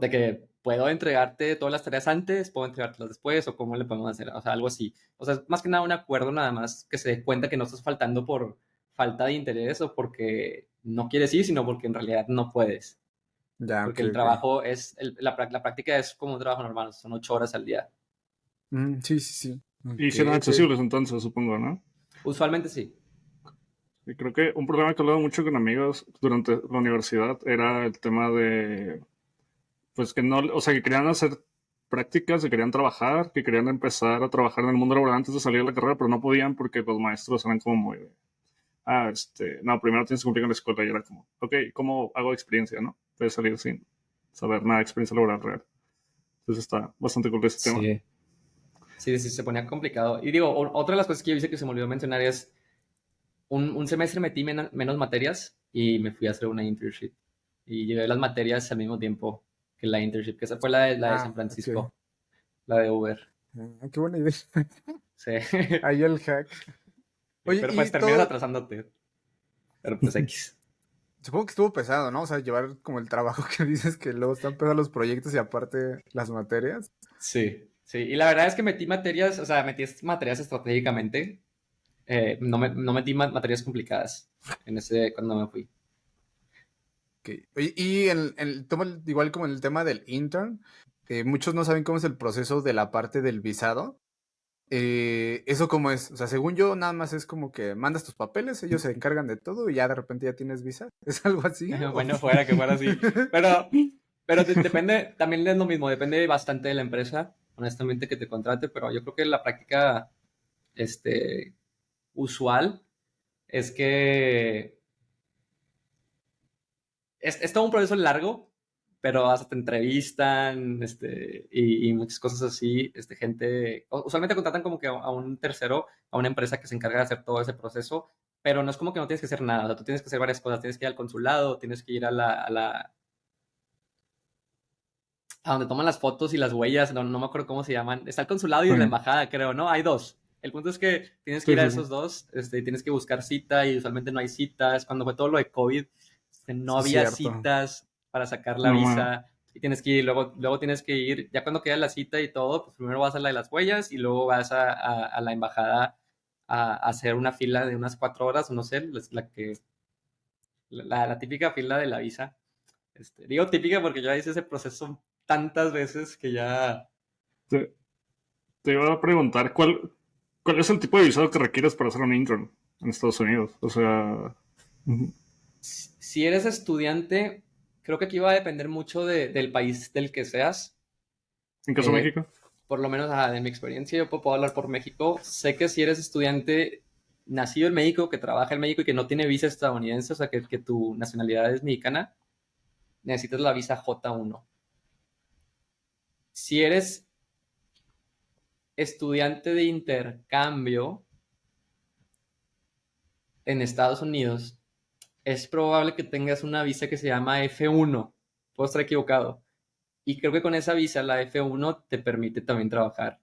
de que puedo entregarte todas las tareas antes, puedo entregártelas después, o cómo le podemos hacer, o sea, algo así. O sea, más que nada un acuerdo nada más que se dé cuenta que no estás faltando por falta de interés o porque no quieres ir, sino porque en realidad no puedes. ya, ok, Porque el ok. trabajo la práctica es como un trabajo normal, son 8 horas al día. Sí, sí, sí, Y ok, si eran ok, accesibles entonces, supongo, ¿no? Usualmente sí. Y creo que un problema que he hablado mucho con amigos durante la universidad era el tema de, pues que no, o sea, que querían hacer prácticas, que querían trabajar, que querían empezar a trabajar en el mundo laboral antes de salir de la carrera, pero no podían porque los maestros eran como muy, no, primero tienes que cumplir con la escuela y era como, ok, ¿cómo hago experiencia, no? Puedes salir sin saber nada de experiencia laboral real. Entonces está bastante cool ese tema. Sí. Sí, sí, se ponía complicado. Y digo, otra de las cosas que yo hice que se me olvidó mencionar es, un semestre metí menos materias y me fui a hacer una internship. Y llevé las materias al mismo tiempo que la internship, que esa fue la de San ok, Francisco, la de Uber. qué buena idea, Sí. ahí el hack. Oye, Pero y pues terminas todo, atrasándote. Pero pues X. supongo que estuvo pesado, ¿no? O sea, llevar como el trabajo que dices que luego están pesados los proyectos y aparte las materias. Sí, sí. Y la verdad es que metí materias, o sea, metí materias estratégicamente. no metí materias complicadas cuando me fui. Okay. Y igual como en el tema del intern, muchos no saben cómo es el proceso de la parte del visado. ¿Eso cómo es? O sea, según yo, nada más es como que mandas tus papeles, ellos se encargan de todo y ya de repente ya tienes visa. ¿Es algo así? Bueno, que fuera así. Pero depende, también es lo mismo, depende bastante de la empresa, honestamente, que te contrate, pero yo creo que la práctica usual es que es todo un proceso largo, pero hasta te entrevistan, y muchas cosas así, gente, usualmente contratan como que a un tercero, a una empresa que se encarga de hacer todo ese proceso, pero no es como que no tienes que hacer nada, o sea, tú tienes que hacer varias cosas, tienes que ir al consulado, tienes que ir a donde toman las fotos y las huellas, no me acuerdo cómo se llaman, está el consulado y la embajada, creo, ¿no? Hay dos. El punto es que tienes que ir a esos dos, tienes que buscar cita y usualmente no hay citas. Cuando fue todo lo de COVID, no había citas para sacar la visa y tienes que ir, luego tienes que ir, ya cuando queda la cita y todo, pues primero vas a la de las huellas y luego vas a la embajada a hacer una fila de unas 4 horas, o no sé, la típica fila de la visa. Digo típica porque ya hice ese proceso tantas veces que ya... Te iba a preguntar, ¿cuál es el tipo de visado que requieres para ser un intern en Estados Unidos? O sea... Si eres estudiante, creo que aquí va a depender mucho del país del que seas. ¿En caso de México? Por lo menos de mi experiencia, yo puedo hablar por México. Sé que si eres estudiante nacido en México, que trabaja en México y que no tiene visa estadounidense, o sea, que tu nacionalidad es mexicana, necesitas la visa J1. Si eres estudiante de intercambio en Estados Unidos, es probable que tengas una visa que se llama F1. Puedo estar equivocado. Y creo que con esa visa, la F1, te permite también trabajar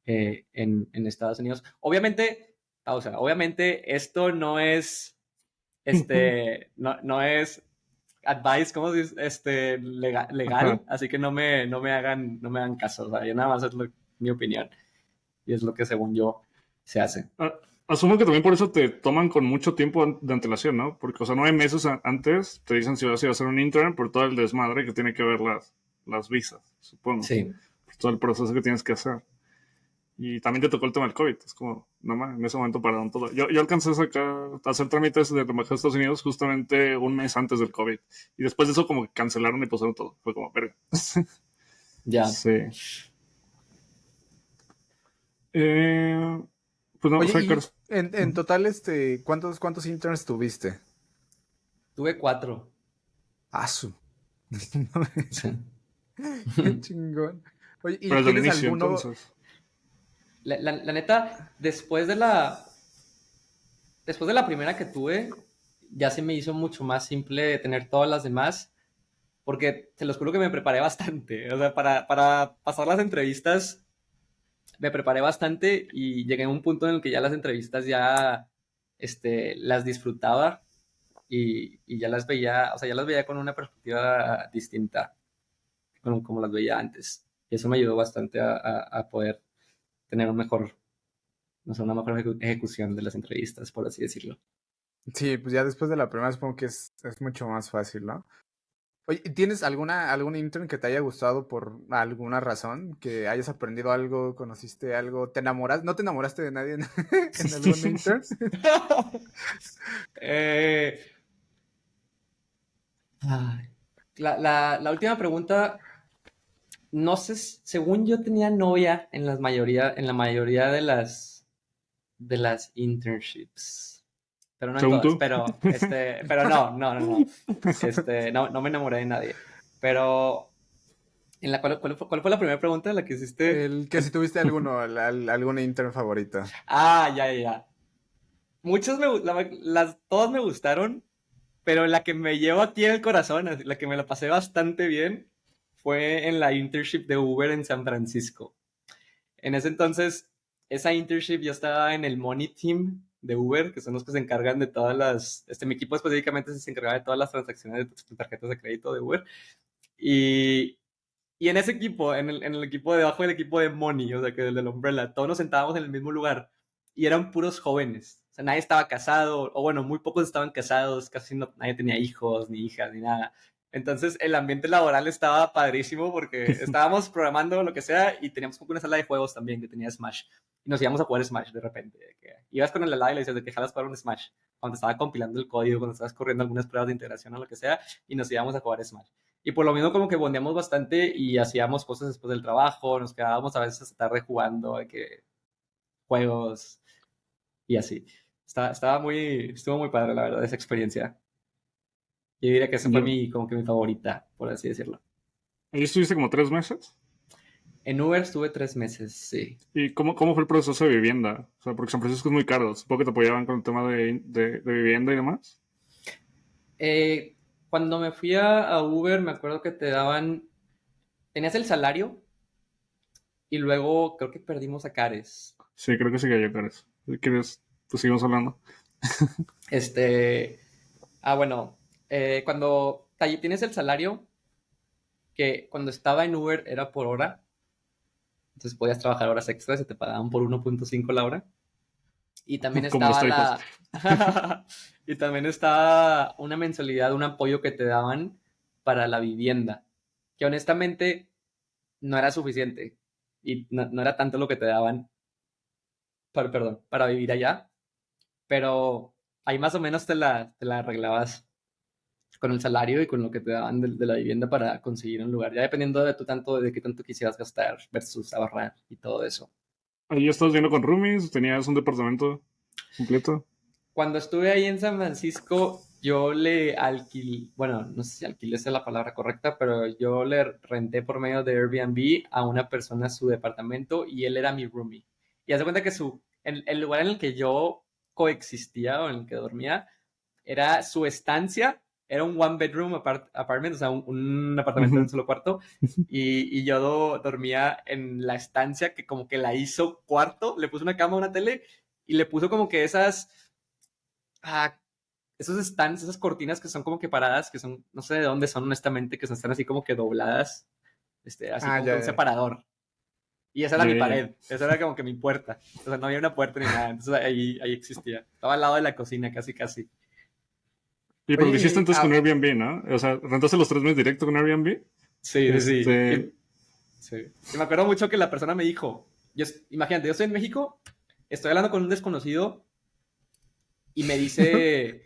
en Estados Unidos. Obviamente, esto no es, no es advice, ¿cómo se dice? Legal, así que no me hagan caso. O sea, yo nada más es mi opinión. Y es lo que según yo se hace. Asumo que también por eso te toman con mucho tiempo de antelación, ¿no? Porque, o sea, 9 meses antes te dicen si vas a ir a hacer un intern por todo el desmadre que tiene que ver las visas, supongo. Sí. Por todo el proceso que tienes que hacer. Y también te tocó el tema del COVID. Es como, no más, en ese momento pararon todo. Yo alcancé a hacer trámites de la Embajada de Estados Unidos justamente un mes antes del COVID. Y después de eso como que cancelaron y pasaron todo. Fue como, verga. Ya. Sí. Pues no, Oye, o sea, en total, ¿cuántos interns tuviste? Tuve 4. Asu. Sí. Qué chingón. Oye, ¿y pero desde el tienes inicio, alguno? entonces. La neta, después de la primera que tuve, ya se me hizo mucho más simple tener todas las demás, porque te los juro que me preparé bastante. O sea, para pasar las entrevistas, me preparé bastante y llegué a un punto en el que ya las entrevistas ya las disfrutaba y ya las veía, o sea, ya las veía con una perspectiva distinta, como las veía antes. Y eso me ayudó bastante a poder tener no sé, una mejor ejecución de las entrevistas, por así decirlo. Sí, pues ya después de la primera supongo que es mucho más fácil, ¿no? Oye, ¿tienes algún intern que te haya gustado por alguna razón? ¿Que hayas aprendido algo, conociste algo, te enamoras? ¿No te enamoraste de nadie en algún intern? La última pregunta, no sé, según yo tenía novia en la mayoría de las internships, pero no en Según todas, tú. pero no me enamoré de nadie. Pero ¿cuál fue la primera pregunta la que hiciste? El que si tuviste algún intern favorito. Ya. Muchas todas me gustaron, pero la que me llevo aquí en el corazón, la que me la pasé bastante bien, fue en la internship de Uber en San Francisco. En ese entonces, esa internship yo estaba en el Money Team de Uber, que son los que se encargan de todas mi equipo específicamente se encargaba de todas las transacciones de tarjetas de crédito de Uber. Y en ese equipo, en el equipo debajo del equipo de Money, o sea, que del Umbrella, todos nos sentábamos en el mismo lugar. y eran puros jóvenes. O sea, nadie estaba casado, o bueno, muy pocos estaban casados, casi nadie tenía hijos, ni hijas, ni nada. Entonces, el ambiente laboral estaba padrísimo porque estábamos programando lo que sea y teníamos como una sala de juegos también que tenía Smash. Y nos íbamos a jugar Smash de repente. Que ibas con el helado y le decías de que jalas para un Smash. Cuando estaba compilando el código, cuando estabas corriendo algunas pruebas de integración o lo que sea, y nos íbamos a jugar Smash. Y por lo mismo como que bondeamos bastante y hacíamos cosas después del trabajo, nos quedábamos a veces hasta tarde jugando, que juegos y así. Estuvo muy padre, la verdad, esa experiencia. Yo diría que esa fue como que mi favorita, por así decirlo. ¿Ahí estuviste como 3 meses? En Uber estuve 3 meses, sí. ¿Y cómo fue el proceso de vivienda? O sea, porque San Francisco es muy caro. Supongo que te apoyaban con el tema de vivienda y demás. Cuando me fui a Uber, me acuerdo que tenías el salario y luego creo que perdimos a Cares. Sí, creo que sí que hay cares. Si quieres, pues seguimos hablando. Bueno, cuando tienes el salario, que cuando estaba en Uber era por hora, entonces podías trabajar horas extras y te pagaban por 1.5 la hora. Y también Como los estaba taicos. y también estaba una mensualidad, un apoyo que te daban para la vivienda, que honestamente no era suficiente y no era tanto lo que te daban para vivir allá, pero ahí más o menos te la arreglabas con el salario y con lo que te daban de la vivienda para conseguir un lugar, ya dependiendo de qué tanto quisieras gastar versus ahorrar y todo eso. ¿Ahí estabas viendo con roomies? ¿Tenías un departamento completo? Cuando estuve ahí en San Francisco, yo le alquilé, bueno, no sé si alquilé es la palabra correcta, pero yo le renté por medio de Airbnb a una persona su departamento y él era mi roomie. Y haz de cuenta que el lugar en el que yo coexistía o en el que dormía era su estancia, era un one bedroom apartment, o sea, un apartamento de un solo cuarto, y yo dormía en la estancia que como que la hizo cuarto, le puso una cama, una tele, y le puso como que esos stands, esas cortinas que son como que paradas, que son, no sé de dónde son honestamente, que están así como que dobladas, así como que un separador. Y esa era mi pared, esa era como que mi puerta. O sea, no había una puerta ni nada, entonces ahí existía. Estaba al lado de la cocina, casi, casi. Y pero lo hiciste entonces con Airbnb, ¿no? O sea, ¿rentaste los 3 meses directo con Airbnb? Sí. Y me acuerdo mucho que la persona me dijo, imagínate, yo estoy en México, estoy hablando con un desconocido y me dice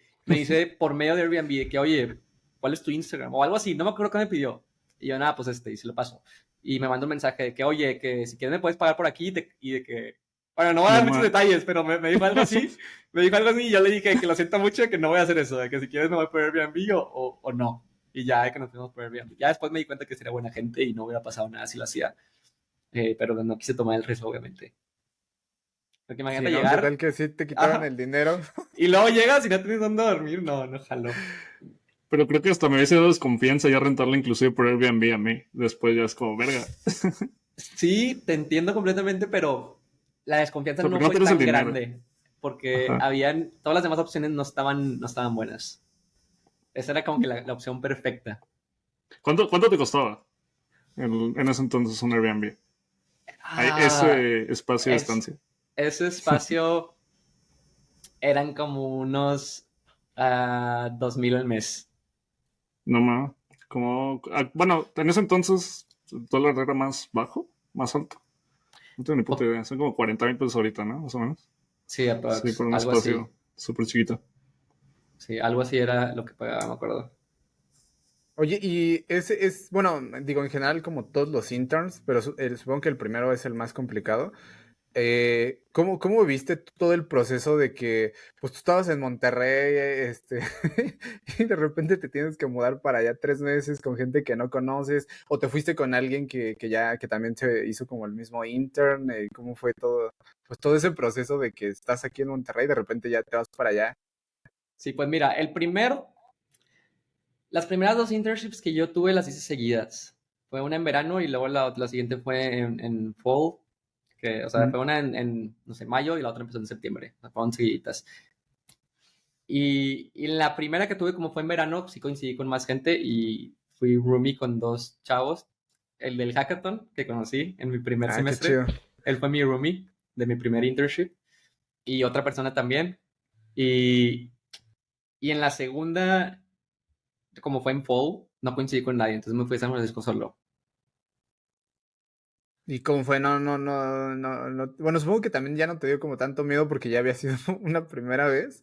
por medio de Airbnb de que, oye, ¿cuál es tu Instagram? O algo así, no me acuerdo qué me pidió. Y yo, nada, pues y se lo paso. Y me mandó un mensaje de que, oye, que si quieres me puedes pagar por aquí y de que, bueno, no voy a dar muchos detalles, pero me dijo algo así. Y yo le dije que lo siento mucho, que no voy a hacer eso, de que si quieres me voy por Airbnb o no. Y ya que nos fuimos por Airbnb. Ya después me di cuenta que sería buena gente y no hubiera pasado nada si lo hacía. Pero no quise tomar el riesgo, obviamente. Porque imagínate llegar. ¿Qué tal que sí te quitaban el dinero? Y luego llegas y no tienes dónde dormir. No jaló. Pero creo que hasta me hubiese dado desconfianza ya rentarla inclusive por Airbnb a mí. Después ya es como, verga. Sí, te entiendo completamente, pero la desconfianza no fue tan grande. Porque todas las demás opciones no estaban buenas. Esa era como que la opción perfecta. ¿Cuánto te costaba en ese entonces un Airbnb? Ese espacio de estancia. Ese espacio eran como unos 2,000 al mes. No más. Bueno, en ese entonces el dólar era más bajo, más alto. No tengo ni puta idea. Son como 40,000 pesos ahorita, ¿no? Más o menos. Sí, sí, por un espacio súper chiquito. Sí, algo así era lo que pagaba, me acuerdo. Oye, y ese es, bueno, digo, en general como todos los interns, pero supongo que el primero es el más complicado. ¿Cómo viste todo el proceso de que, pues tú estabas en Monterrey, y de repente te tienes que mudar para allá 3 meses con gente que no conoces, o te fuiste con alguien que también se hizo como el mismo intern? ¿Cómo fue todo, pues todo ese proceso de que estás aquí en Monterrey y de repente ya te vas para allá? Sí, pues mira, las primeras 2 internships que yo tuve las hice seguidas. Fue una en verano y luego la siguiente fue en fall. O sea, fue una en, no sé, mayo y la otra empezó en septiembre. Fueron seguiditas. Y la primera que tuve, como fue en verano, sí coincidí con más gente y fui roomie con 2 chavos. El del hackathon que conocí en mi primer semestre. Qué chido. Él fue mi roomie de mi primer internship. y otra persona también. Y, y en la segunda, como fue en fall, no coincidí con nadie, entonces me fui a San Francisco solo. ¿Y cómo fue? No. Bueno, supongo que también ya no te dio como tanto miedo porque ya había sido una primera vez.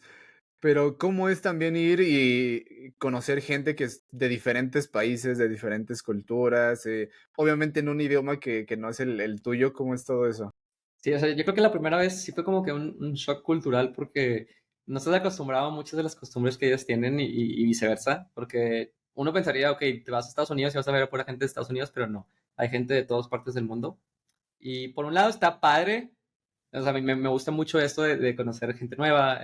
Pero ¿cómo es también ir y conocer gente que es de diferentes países, de diferentes culturas? Obviamente en un idioma que no es el tuyo, ¿cómo es todo eso? Sí, o sea, yo creo que la primera vez sí fue como que un shock cultural porque no estás acostumbrado a muchas de las costumbres que ellos tienen y viceversa, porque uno pensaría, ok, te vas a Estados Unidos y vas a ver a pura gente de Estados Unidos, pero no, hay gente de todas partes del mundo. Y por un lado está padre, o sea, a mí me gusta mucho esto de conocer gente nueva,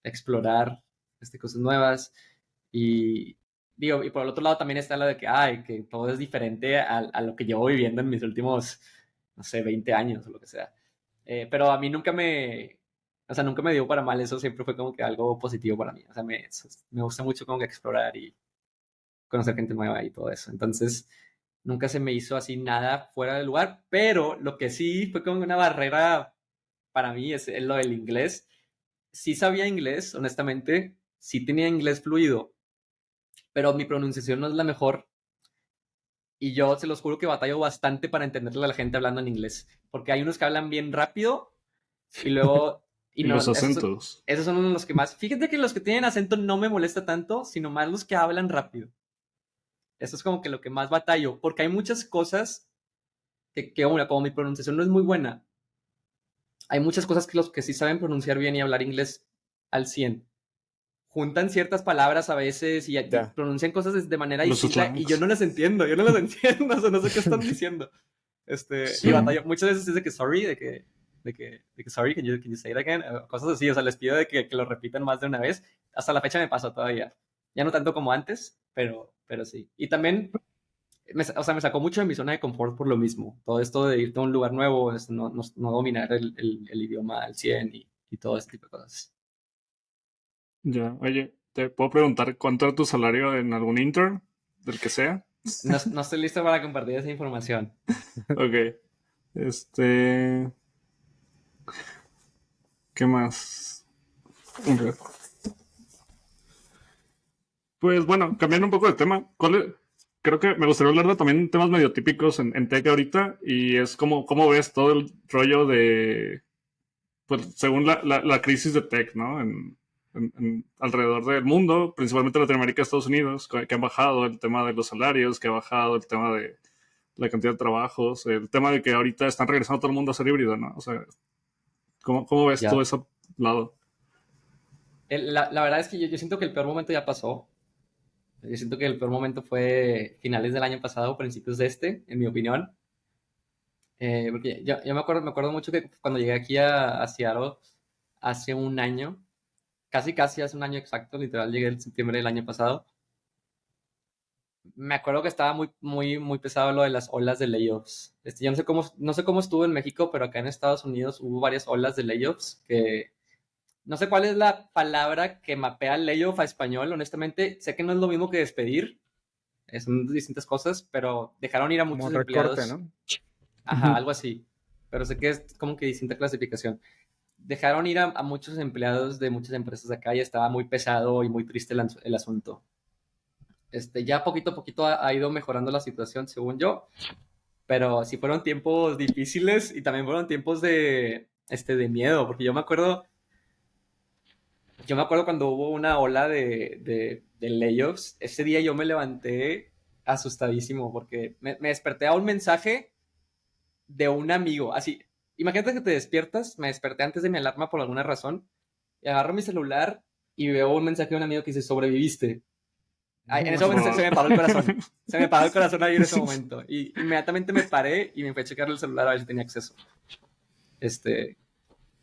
explorar cosas nuevas. Y digo, y por el otro lado también está la de que, ay, que todo es diferente a lo que llevo viviendo en mis últimos, no sé, 20 años o lo que sea. Pero a mí o sea, nunca me dio para mal eso, siempre fue como que algo positivo para mí. O sea, me gusta mucho como que explorar y conocer gente nueva y todo eso. Entonces, nunca se me hizo así nada fuera de lugar, pero lo que sí fue como una barrera para mí es lo del inglés. Sí sabía inglés, honestamente, sí tenía inglés fluido, pero mi pronunciación no es la mejor y yo se los juro que batallo bastante para entenderle a la gente hablando en inglés, porque hay unos que hablan bien rápido y luego, y Y no, los acentos. esos son unos de los que más, fíjate que los que tienen acento no me molesta tanto, sino más los que hablan rápido. Eso es como que lo que más batallo, porque hay muchas cosas una, como mi pronunciación no es muy buena, hay muchas cosas que los que sí saben pronunciar bien y hablar inglés al 100 juntan ciertas palabras a veces y Ya. pronuncian cosas de manera Los distinta y yo no slangs. las entiendo, yo no las entiendo, o sea, no sé qué están diciendo. Y Sí. batalla, muchas veces es de que sorry, de que sorry, can you say it again? Cosas así, o sea, les pido de que lo repitan más de una vez. Hasta la fecha me pasa todavía. Ya no tanto como antes, pero sí. Y también, o sea, me sacó mucho de mi zona de confort por lo mismo. Todo esto de irte a un lugar nuevo, no dominar el idioma al 100 y todo ese tipo de cosas. Ya, oye, ¿te puedo preguntar cuánto era tu salario en algún intern? Del que sea. No estoy listo para compartir esa información. Ok. Este. ¿Qué más? Ok. Pues bueno, cambiando un poco de tema, creo que me gustaría hablar de también temas medio típicos en tech ahorita y es como cómo ves todo el rollo de, pues según la crisis de tech, ¿no? Alrededor del mundo, principalmente Latinoamérica y Estados Unidos, que han bajado el tema de los salarios, que ha bajado el tema de la cantidad de trabajos, el tema de que ahorita están regresando todo el mundo a ser híbrido, ¿no? O sea, ¿cómo ves todo Ya. ese lado? La verdad es que yo siento que el peor momento ya pasó. Yo siento que el peor momento fue finales del año pasado, principios de en mi opinión. Porque yo me acuerdo mucho que cuando llegué aquí a Seattle hace un año, casi hace un año exacto, literal, llegué en septiembre del año pasado. Me acuerdo que estaba muy pesado lo de las olas de layoffs. Yo no sé cómo estuvo en México, pero acá en Estados Unidos hubo varias olas de layoffs que no sé cuál es la palabra que mapea layoff a español, honestamente. Sé que no es lo mismo que despedir, son distintas cosas, pero dejaron ir a Como muchos recorte, empleados. ¿no? Ajá, algo así. Pero sé que es como que distinta clasificación. Dejaron ir a muchos empleados de muchas empresas de acá y estaba muy pesado y muy triste el asunto. Ya poquito a poquito ha ido mejorando la situación, según yo, pero sí fueron tiempos difíciles y también fueron tiempos de miedo, porque yo me acuerdo cuando hubo una ola de layoffs, ese día yo me levanté asustadísimo porque me desperté a un mensaje de un amigo. Así, imagínate que te despiertas, me desperté antes de mi alarma por alguna razón, y agarro mi celular y veo un mensaje de un amigo que dice, sobreviviste. Ay, en ese momento se Wow. me paró el corazón. Se me paró el corazón ahí en ese Sí. momento. Y inmediatamente me paré y me fui a checar el celular a ver si tenía acceso. Este,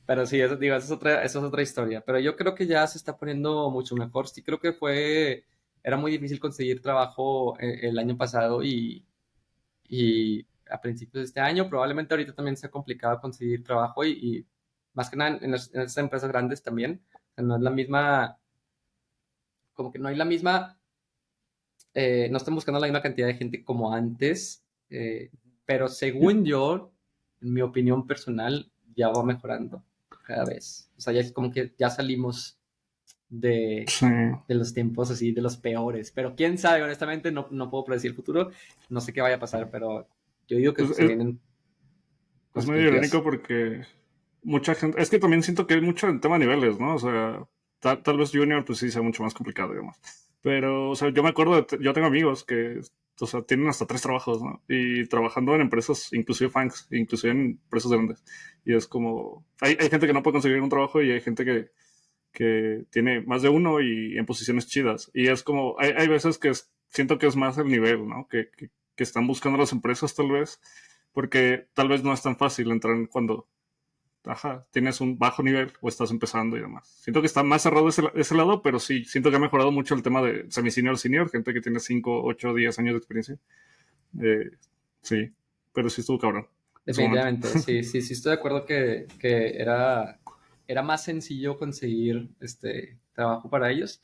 pero sí, digo, esa es otra historia. Pero yo creo que ya se está poniendo mucho mejor. Sí, creo que era muy difícil conseguir trabajo el año pasado y a principios de este año. Probablemente ahorita también sea complicado conseguir trabajo y más que nada en estas empresas grandes también. O sea, no es la misma, como que no hay la misma, no están buscando la misma cantidad de gente como antes, pero según yo, en mi opinión personal, ya va mejorando. cada vez. O sea, ya es como que ya salimos de, Sí. de los tiempos así, de los peores. Pero quién sabe, honestamente, no puedo predecir el futuro. No sé qué vaya a pasar, pero yo digo que Es, se es- vienen es cosas medio positivas. irónico porque mucha gente, es que también siento que hay mucho en tema de niveles, ¿no? O sea, tal vez Junior pues sí sea mucho más complicado, digamos. Pero, o sea, yo me acuerdo, yo tengo amigos que, o sea, tienen hasta 3 trabajos, ¿no? Y trabajando en empresas, inclusive FANGs, inclusive en empresas grandes. Y es como, hay gente que no puede conseguir un trabajo y hay gente que tiene más de uno y en posiciones chidas. Y es como, hay veces que siento que es más el nivel, ¿no? Que están buscando las empresas tal vez, porque tal vez no es tan fácil entrar cuando, ajá, tienes un bajo nivel o estás empezando y demás. Siento que está más cerrado ese lado, pero sí, siento que ha mejorado mucho el tema de semi-senior, senior, gente que tiene 5 8 10 años de experiencia. Eh, sí, pero sí estuvo cabrón en su momento. Definitivamente, sí, sí, sí estoy de acuerdo que era más sencillo conseguir trabajo para ellos,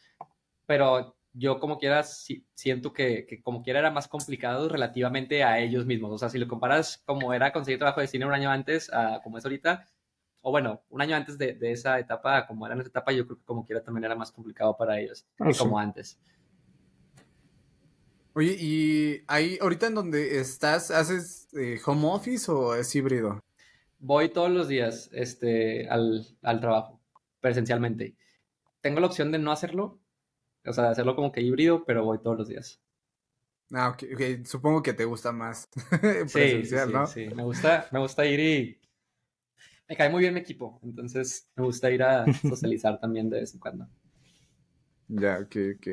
pero yo como quiera siento que como quiera era más complicado relativamente a ellos mismos. O sea, si lo comparas como era conseguir trabajo de cine un año antes a como es ahorita, o bueno, un año antes de esa etapa a como era en esa etapa, yo creo que como quiera también era más complicado para ellos Ah, que sí. como antes. Oye, ¿y ahí, ahorita en donde estás, haces home office o es híbrido? Voy todos los días al trabajo, presencialmente. Tengo la opción de no hacerlo, o sea, de hacerlo como que híbrido, pero voy todos los días. Ah, ok, ok, supongo que te gusta más Sí, sí, presencial, sí, ¿no? sí. Me gusta ir y me cae muy bien mi equipo, entonces me gusta ir a socializar también de vez en cuando. Ya, ok, ok.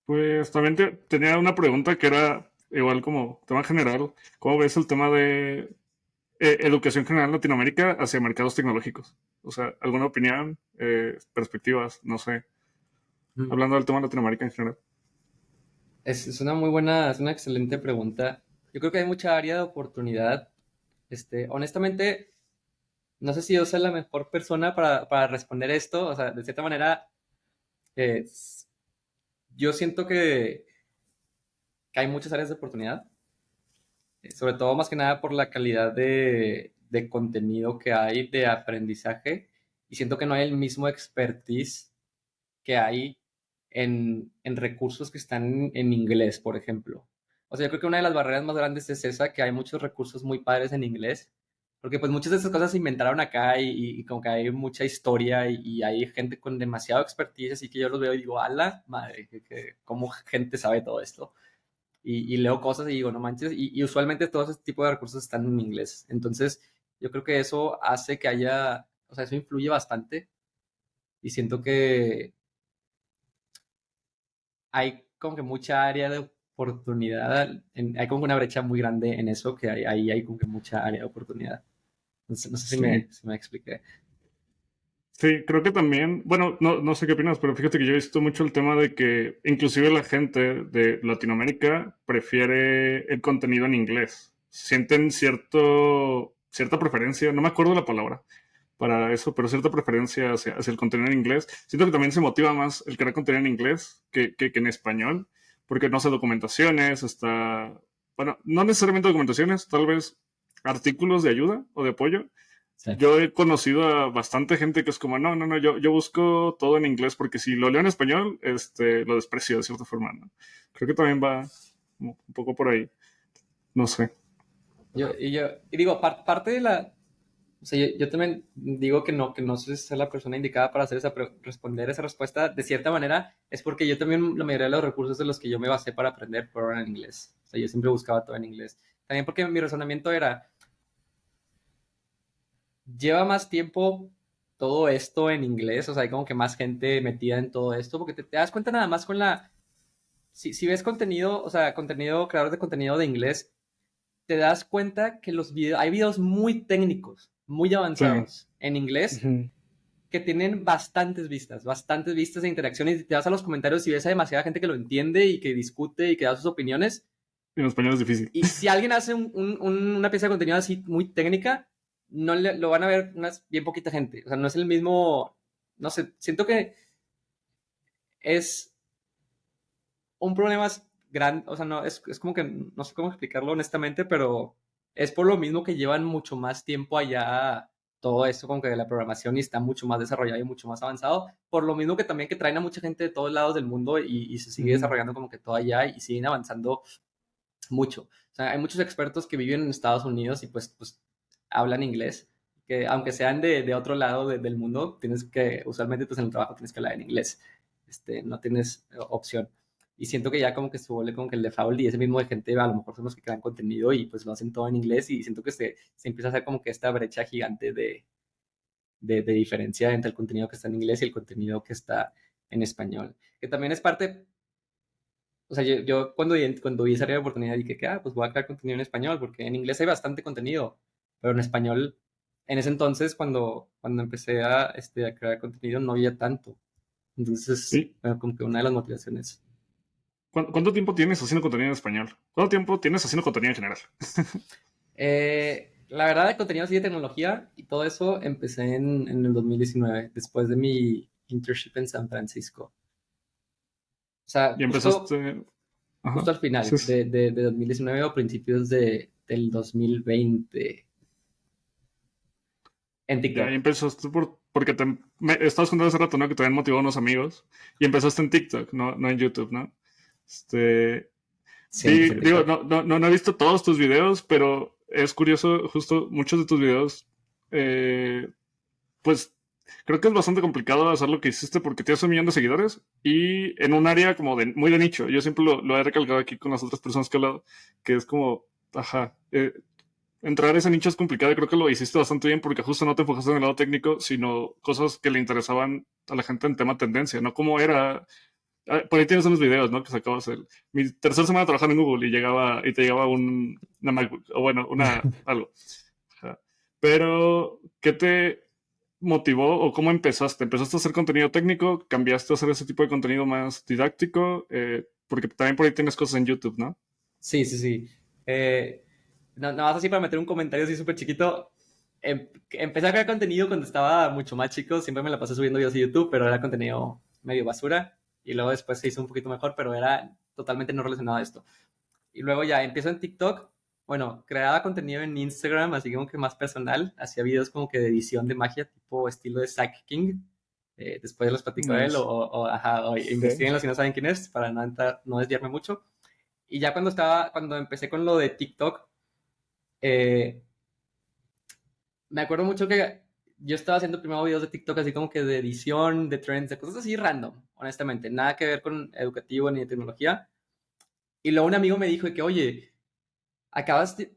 Pues también tenía una pregunta que era igual como tema general. ¿Cómo ves el tema de educación general en Latinoamérica hacia mercados tecnológicos? O sea, ¿alguna opinión, perspectivas? No sé. Mm. Hablando del tema de Latinoamérica en general. Es una muy buena, es una excelente pregunta. Yo creo que hay mucha área de oportunidad. Honestamente, no sé si yo soy la mejor persona para responder esto. O sea, de cierta manera, eh, yo siento que hay muchas áreas de oportunidad, sobre todo más que nada por la calidad de contenido que hay de aprendizaje, y siento que no hay el mismo expertise que hay en recursos que están en inglés, por ejemplo. O sea, yo creo que una de las barreras más grandes es esa, que hay muchos recursos muy padres en inglés, porque pues muchas de esas cosas se inventaron acá y como que hay mucha historia y hay gente con demasiado expertise, así que yo los veo y digo, ala, madre, cómo gente sabe todo esto. Y leo cosas y digo, no manches, y usualmente todo ese tipo de recursos están en inglés. Entonces, yo creo que eso hace que haya, o sea, eso influye bastante y siento que hay como que mucha área de oportunidad, hay como una brecha muy grande en eso, que ahí hay como que mucha área de oportunidad. No sé si Sí. me expliqué. Sí, creo que también, bueno, no sé qué opinas, pero fíjate que yo he visto mucho el tema de que inclusive la gente de Latinoamérica prefiere el contenido en inglés. Sienten cierta preferencia, no me acuerdo la palabra para eso, pero cierta preferencia hacia el contenido en inglés. Siento que también se motiva más el crear contenido en inglés que en español, porque no sé, documentaciones, bueno, no necesariamente documentaciones, tal vez artículos de ayuda o de apoyo. Sí. Yo he conocido a bastante gente que es como, no, yo busco todo en inglés porque si lo leo en español, lo desprecio de cierta forma, ¿no? Creo que también va un poco por ahí, no sé. Y digo, parte de la, o sea, yo también digo que no sé si soy la persona indicada para hacer responder esa respuesta. De cierta manera, es porque yo también, la mayoría de los recursos de los que yo me basé para aprender fueron en inglés. O sea, yo siempre buscaba todo en inglés. También porque mi razonamiento era, lleva más tiempo todo esto en inglés, o sea, hay como que más gente metida en todo esto, porque te das cuenta nada más con si ves contenido, o sea, creadores de contenido de inglés, te das cuenta que hay videos muy técnicos, muy Sí, avanzados en inglés, Ujú. que tienen bastantes vistas e interacciones, y te vas a los comentarios y ves a demasiada gente que lo entiende y que discute y que da sus opiniones. en español es difícil. Y si alguien hace una pieza de contenido así muy técnica, no lo van a ver bien poquita gente. O sea, no es el mismo, no sé, siento que es un problema grande, o sea, no, es como que no sé cómo explicarlo honestamente, pero es por lo mismo que llevan mucho más tiempo allá todo esto como que de la programación y está mucho más desarrollado y mucho más avanzado, por lo mismo que también que traen a mucha gente de todos lados del mundo y se sigue desarrollando como que todo allá y siguen avanzando mucho. O sea, hay muchos expertos que viven en Estados Unidos y pues hablan inglés, que aunque sean de otro lado del mundo, tienes que, usualmente pues en el trabajo tienes que hablar en inglés, no tienes opción. Y siento que ya como que se vuelve como que el default y ese mismo de gente a lo mejor son los que crean contenido y pues lo hacen todo en inglés y siento que se empieza a hacer como que esta brecha gigante de diferencia entre el contenido que está en inglés y el contenido que está en español. Que también es parte, o sea, yo cuando vi esa área de oportunidad dije que, pues voy a crear contenido en español, porque en inglés hay bastante contenido, pero en español, en ese entonces, cuando empecé a crear contenido, no había tanto. Entonces, Sí. bueno, como que una de las motivaciones. ¿Cuánto tiempo tienes haciendo contenido en español? ¿Cuánto tiempo tienes haciendo contenido en general? La verdad, de contenido así de tecnología y todo eso empecé en el 2019, después de mi internship en San Francisco. O sea, Y empezaste... justo Ajá. al final Sí, de 2019 o principios del 2020 en ya, y TikTok. empezaste porque estabas contando hace rato, ¿no? Que te habían motivado unos amigos. Y empezaste en TikTok, no en YouTube, ¿no? Este, Sí, empecé en digo, TikTok. no he visto todos tus videos, pero es curioso, justo muchos de tus videos, pues creo que es bastante complicado hacer lo que hiciste porque tienes 1 millón de seguidores y en un área como de muy de nicho. Yo siempre lo he recalcado aquí con las otras personas que he hablado, que es como, ajá, entrar a ese nicho es complicado y creo que lo hiciste bastante bien porque justo no te enfocaste en el lado técnico, sino cosas que le interesaban a la gente en tema tendencia, no como era. Por ahí tienes unos videos, ¿no? Que sacabas mi tercera semana trabajando en Google y te llegaba una MacBook, o bueno, algo. Ajá. Pero, ¿qué te motivó o cómo empezaste? ¿Empezaste a hacer contenido técnico? ¿Cambiaste a hacer ese tipo de contenido más didáctico? Porque también por ahí tienes cosas en YouTube, ¿no? Sí, sí, sí. Nada más así para meter un comentario así súper chiquito. Empecé a crear contenido cuando estaba mucho más chico. Siempre me la pasé subiendo videos a YouTube, pero era contenido medio basura. Y luego después se hizo un poquito mejor, pero era totalmente no relacionado a esto. Y luego ya empiezo en TikTok. Bueno, creaba contenido en Instagram, así como que más personal. Hacía videos como que de edición de magia, tipo estilo de Zack King. Después los platico de él Nice. ajá, o Sí. investiguenlo si no saben quién es, para no desviarme mucho. Y ya cuando empecé con lo de TikTok, eh, me acuerdo mucho que yo estaba haciendo primero videos de TikTok así como que de edición, de trends, de cosas así random, honestamente. Nada que ver con educativo ni de tecnología. Y luego un amigo me dijo que, oye, acabas de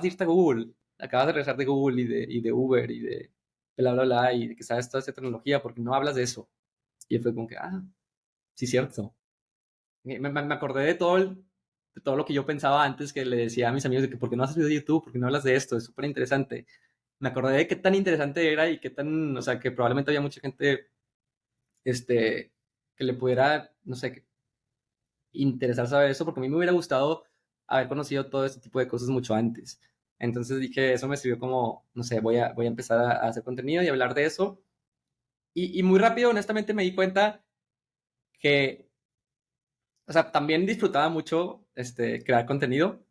irte a Google, acabas de regresar de Google y de Uber y de bla, bla, bla, y de que sabes toda esa tecnología, porque no hablas de eso. Y fue como que, sí, cierto. Me acordé de todo lo que yo pensaba antes que le decía a mis amigos de que ¿por qué no haces video de YouTube? ¿Por qué no hablas de esto? Es súper interesante. Me acordé de qué tan interesante era y qué tan, o sea, que probablemente había mucha gente, que le pudiera, no sé, interesar saber eso, porque a mí me hubiera gustado haber conocido todo este tipo de cosas mucho antes. Entonces dije, eso me sirvió como, no sé, voy a empezar a hacer contenido y hablar de eso. Y muy rápido, honestamente, me di cuenta que, o sea, también disfrutaba mucho crear contenido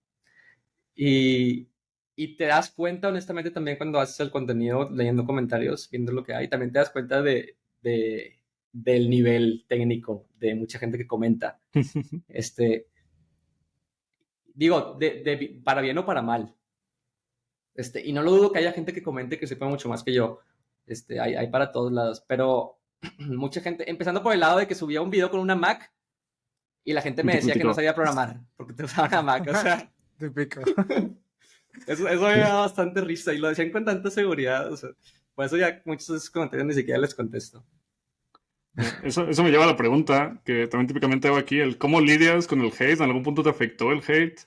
y, y te das cuenta, honestamente, también cuando haces el contenido, leyendo comentarios, viendo lo que hay, también te das cuenta del nivel técnico de mucha gente que comenta. Digo, para bien o para mal. Y no lo dudo que haya gente que comente que sepa mucho más que yo. Hay para todos lados, pero mucha gente, empezando por el lado de que subía un video con una Mac y la gente Y me te decía que no criticó. sabía programar porque te usaba una Mac, o sea, Típico. eso me da bastante risa y lo decían con tanta seguridad, o sea, por eso ya muchos de esos comentarios ni siquiera les contesto. Eso me lleva a la pregunta que también típicamente hago aquí, el cómo lidias con el hate, ¿en algún punto te afectó el hate?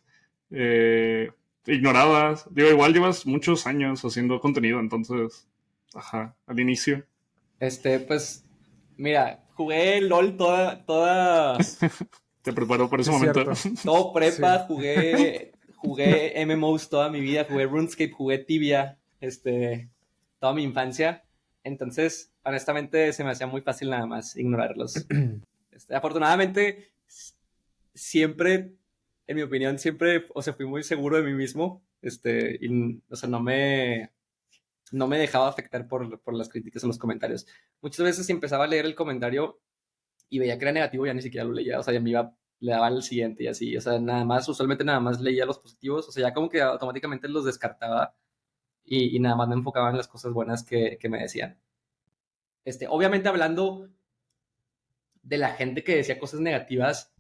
¿Te ignorabas? Digo, igual llevas muchos años haciendo contenido, entonces, ajá, al inicio. Pues, mira, jugué LOL Te preparó por ese Es momento. cierto. todo Sí. prepa, jugué MMOs toda mi vida, jugué RuneScape, jugué Tibia, toda mi infancia. Entonces, honestamente, se me hacía muy fácil nada más ignorarlos. Afortunadamente, siempre, en mi opinión, siempre, o sea, fui muy seguro de mí mismo. O sea, no me dejaba afectar por las críticas o los comentarios. Muchas veces si empezaba a leer el comentario y veía que era negativo, ya ni siquiera lo leía, o sea, ya me iba, le daba el siguiente y así, o sea, usualmente nada más leía los positivos, o sea, ya como que automáticamente los descartaba y nada más me enfocaba en las cosas buenas que me decían. Obviamente hablando de la gente que decía cosas negativas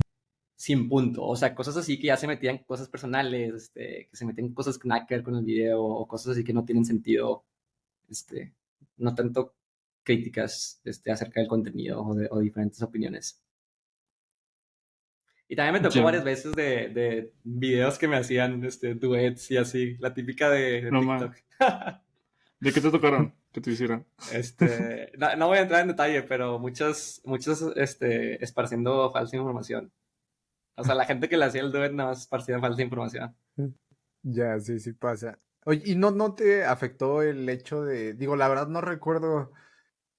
sin punto, o sea, cosas así que ya se metían cosas personales, que se metían cosas que nada que ver con el video, o cosas así que no tienen sentido, este, no tanto críticas acerca del contenido o diferentes opiniones. Y también me tocó Ya, varias veces de videos que me hacían duets y así, la típica de no TikTok. más. ¿De qué te tocaron que te hicieran? No voy a entrar en detalle, pero muchos esparciendo falsa información. O sea, la gente que le hacía el duet nada más esparcía falsa información. Ya, sí, sí pasa. Oye, ¿y no te afectó el hecho de, digo, la verdad no recuerdo,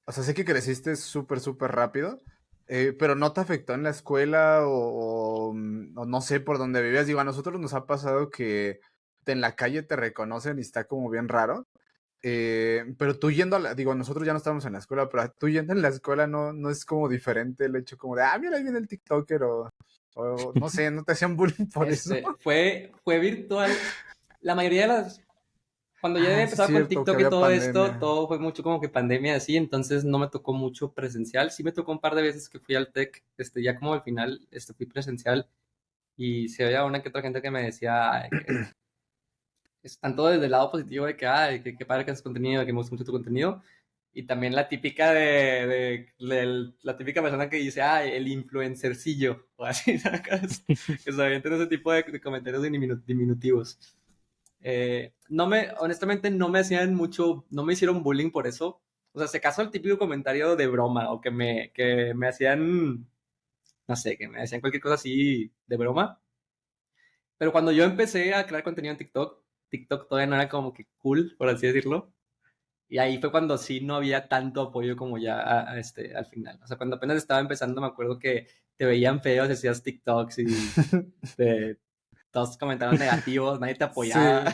o sea, sé que creciste súper, súper rápido, pero no te afectó en la escuela o no sé por dónde vivías? Digo, a nosotros nos ha pasado que en la calle te reconocen y está como bien raro. Pero tú yendo digo, nosotros ya no estamos en la escuela, pero tú yendo en la escuela no es como diferente el hecho como de, mira, ahí viene el TikToker o no sé, no te hacían bullying por eso. Fue virtual. La mayoría de las... Cuando ya había Ah, sí es empezado con cierto, que TikTok y había todo esto, pandemia. todo fue mucho como que pandemia así, entonces no me tocó mucho presencial. Sí me tocó un par de veces que fui al TEC, ya como al final fui presencial y se había una que otra gente que me decía "Ay, que están todo desde el lado positivo de que, ay, que padre que haces contenido, que me gusta mucho tu contenido. Y también la típica la típica persona que dice, ay, el influencercillo, o así, ¿sacas? Que se avientan ese tipo de comentarios diminutivos. Honestamente, no me hacían mucho, no me hicieron bullying por eso. O sea, se casó el típico comentario de broma o que me hacían, no sé, que me hacían cualquier cosa así de broma. Pero cuando yo empecé a crear contenido en TikTok, TikTok todavía no era como que cool, por así decirlo. Y ahí fue cuando sí no había tanto apoyo como ya al final. O sea, cuando apenas estaba empezando, me acuerdo que te veían feos, hacías TikToks y te, todos comentarios negativos, nadie te apoyaba.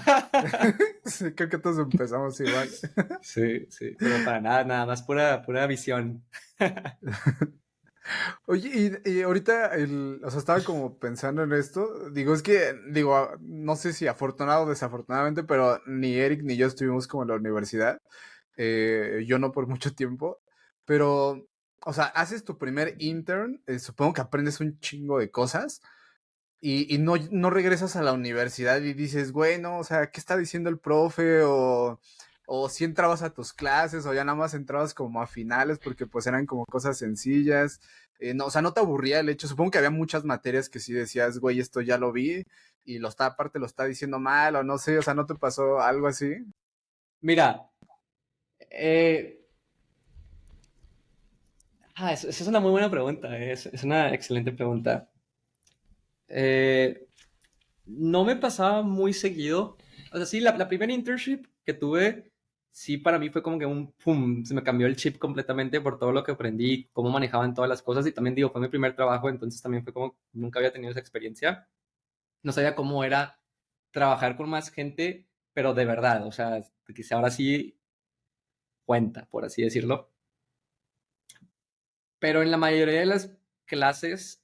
Sí. Sí, creo que todos empezamos igual. Sí, sí, pero para nada, nada más pura visión. Oye, y ahorita, o sea, estaba como pensando en esto. Digo, es que, digo, no sé si afortunado o desafortunadamente, pero ni Eric ni yo estuvimos como en la universidad. Yo no por mucho tiempo. Pero, o sea, haces tu primer intern, supongo que aprendes un chingo de cosas. Y no regresas a la universidad y dices, bueno, o sea, ¿qué está diciendo el profe? O si entrabas a tus clases o ya nada más entrabas como a finales porque pues eran como cosas sencillas. No, o sea, no te aburría el hecho. Supongo que había muchas materias que sí decías, güey, esto ya lo vi y aparte lo está diciendo mal o no sé, o sea, ¿no te pasó algo así? Mira, eh, esa es una muy buena pregunta, es una excelente pregunta. Eh, no me pasaba muy seguido. O sea, sí, la primera internship que tuve, sí, para mí fue como que pum, se me cambió el chip completamente por todo lo que aprendí, cómo manejaban todas las cosas y también digo, fue mi primer trabajo, entonces también fue como, nunca había tenido esa experiencia. No sabía cómo era trabajar con más gente, pero de verdad, o sea, que ahora sí cuenta, por así decirlo. Pero en la mayoría de las clases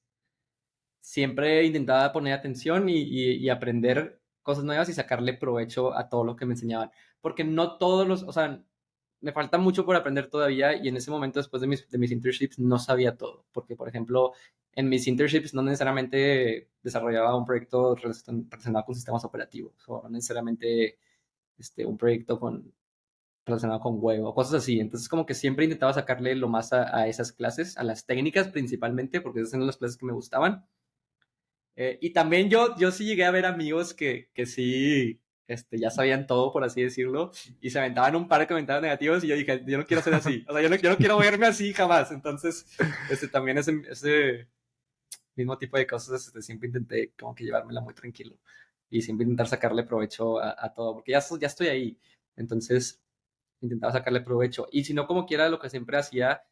siempre intentaba poner atención y aprender cosas nuevas y sacarle provecho a todo lo que me enseñaban. Porque no todos o sea, me falta mucho por aprender todavía y en ese momento después de mis internships no sabía todo. Porque, por ejemplo, en mis internships no necesariamente desarrollaba un proyecto relacionado con sistemas operativos o no necesariamente un proyecto relacionado con web o cosas así. Entonces, como que siempre intentaba sacarle lo más a esas clases, a las técnicas principalmente, porque esas eran las clases que me gustaban. Y también yo sí llegué a ver amigos que sí, ya sabían todo, por así decirlo, y se aventaban un par de comentarios negativos y yo dije, yo no quiero ser así, o sea, yo no quiero verme así jamás. Entonces, también ese mismo tipo de cosas, siempre intenté como que llevármela muy tranquilo y siempre intentar sacarle provecho a todo, porque ya estoy ahí. Entonces, intentaba sacarle provecho. Y si no, como quiera, lo que siempre hacía,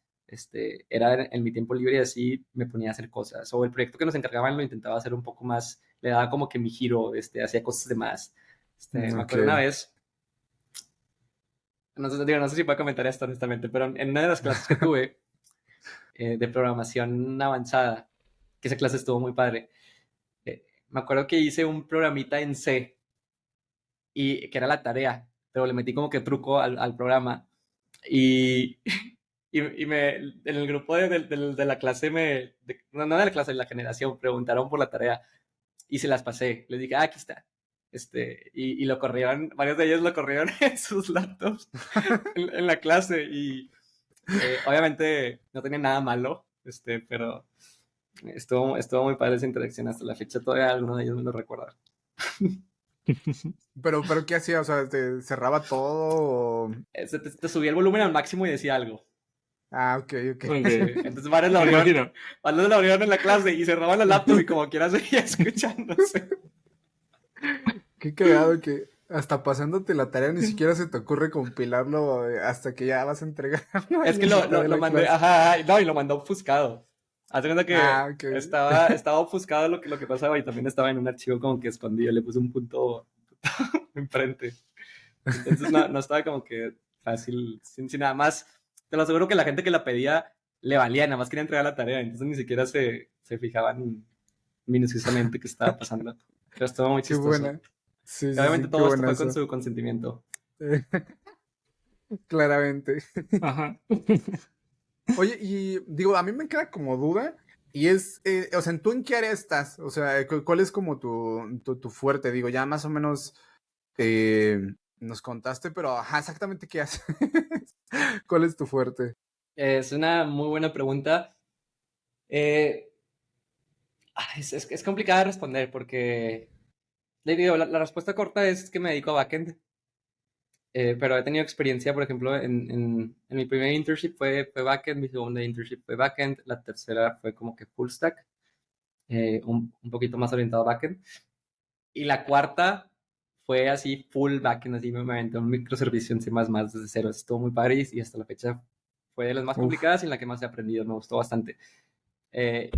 era en mi tiempo libre y así me ponía a hacer cosas. O el proyecto que nos encargaban lo intentaba hacer un poco más, le daba como que mi giro, hacía cosas de más. Me Ok. acuerdo una vez no sé, digo, no sé si puedo comentar esto honestamente, pero en una de las clases que tuve de programación avanzada, que esa clase estuvo muy padre, me acuerdo que hice un programita en C y que era la tarea, pero le metí como que truco al programa y, en el grupo de la clase no de la clase, de la generación, preguntaron por la tarea y se las pasé. Les dije, aquí está. Y lo corrieron, varios de ellos lo corrieron en sus laptops en la clase y obviamente no tenía nada malo, pero estuvo muy padre esa interacción hasta la fecha, todavía alguno de ellos me lo recuerda. Pero ¿qué hacía? O sea, ¿te cerraba todo? Te subía el volumen al máximo y decía algo. Ah, ok, ok. Entonces varios Me imagino. lo abrieron en la clase y cerraban la laptop y como quiera seguía escuchándose. Qué cagado que hasta pasándote la tarea ni siquiera se te ocurre compilarlo hasta que ya vas a entregar. Es que lo mandé, ajá, no, y lo mandó ofuscado. Haz de cuenta que Ok. estaba ofuscado lo que pasaba y también estaba en un archivo como que escondido, le puse un punto enfrente. Entonces no estaba como que fácil, sin nada más. Te lo aseguro que la gente que la pedía le valía, nada más quería entregar la tarea, entonces ni siquiera se fijaban minuciosamente qué estaba pasando. Pero estuvo muy Qué chistoso. buena. Sí, Y sí, obviamente sí, qué todo esto buena fue con eso. su consentimiento. Claramente. Ajá. Oye, y digo, a mí me queda como duda, y es, o sea, ¿tú en qué área estás? O sea, ¿cuál es como tu fuerte? Digo, ya más o menos eh, nos contaste, pero ajá, exactamente qué haces. ¿Cuál es tu fuerte? Es una muy buena pregunta. Eh, es complicada de responder porque, le digo, la respuesta corta es que me dedico a backend. Pero he tenido experiencia, por ejemplo, en mi primer internship fue backend, mi segunda internship fue backend, la tercera fue como que full stack, un poquito más orientado a backend. Y la cuarta fue así full backend, así me aventé un microservicio en C++ desde cero. Estuvo muy padre y hasta la fecha fue de las más Uf. complicadas y en la que más he aprendido, me gustó bastante.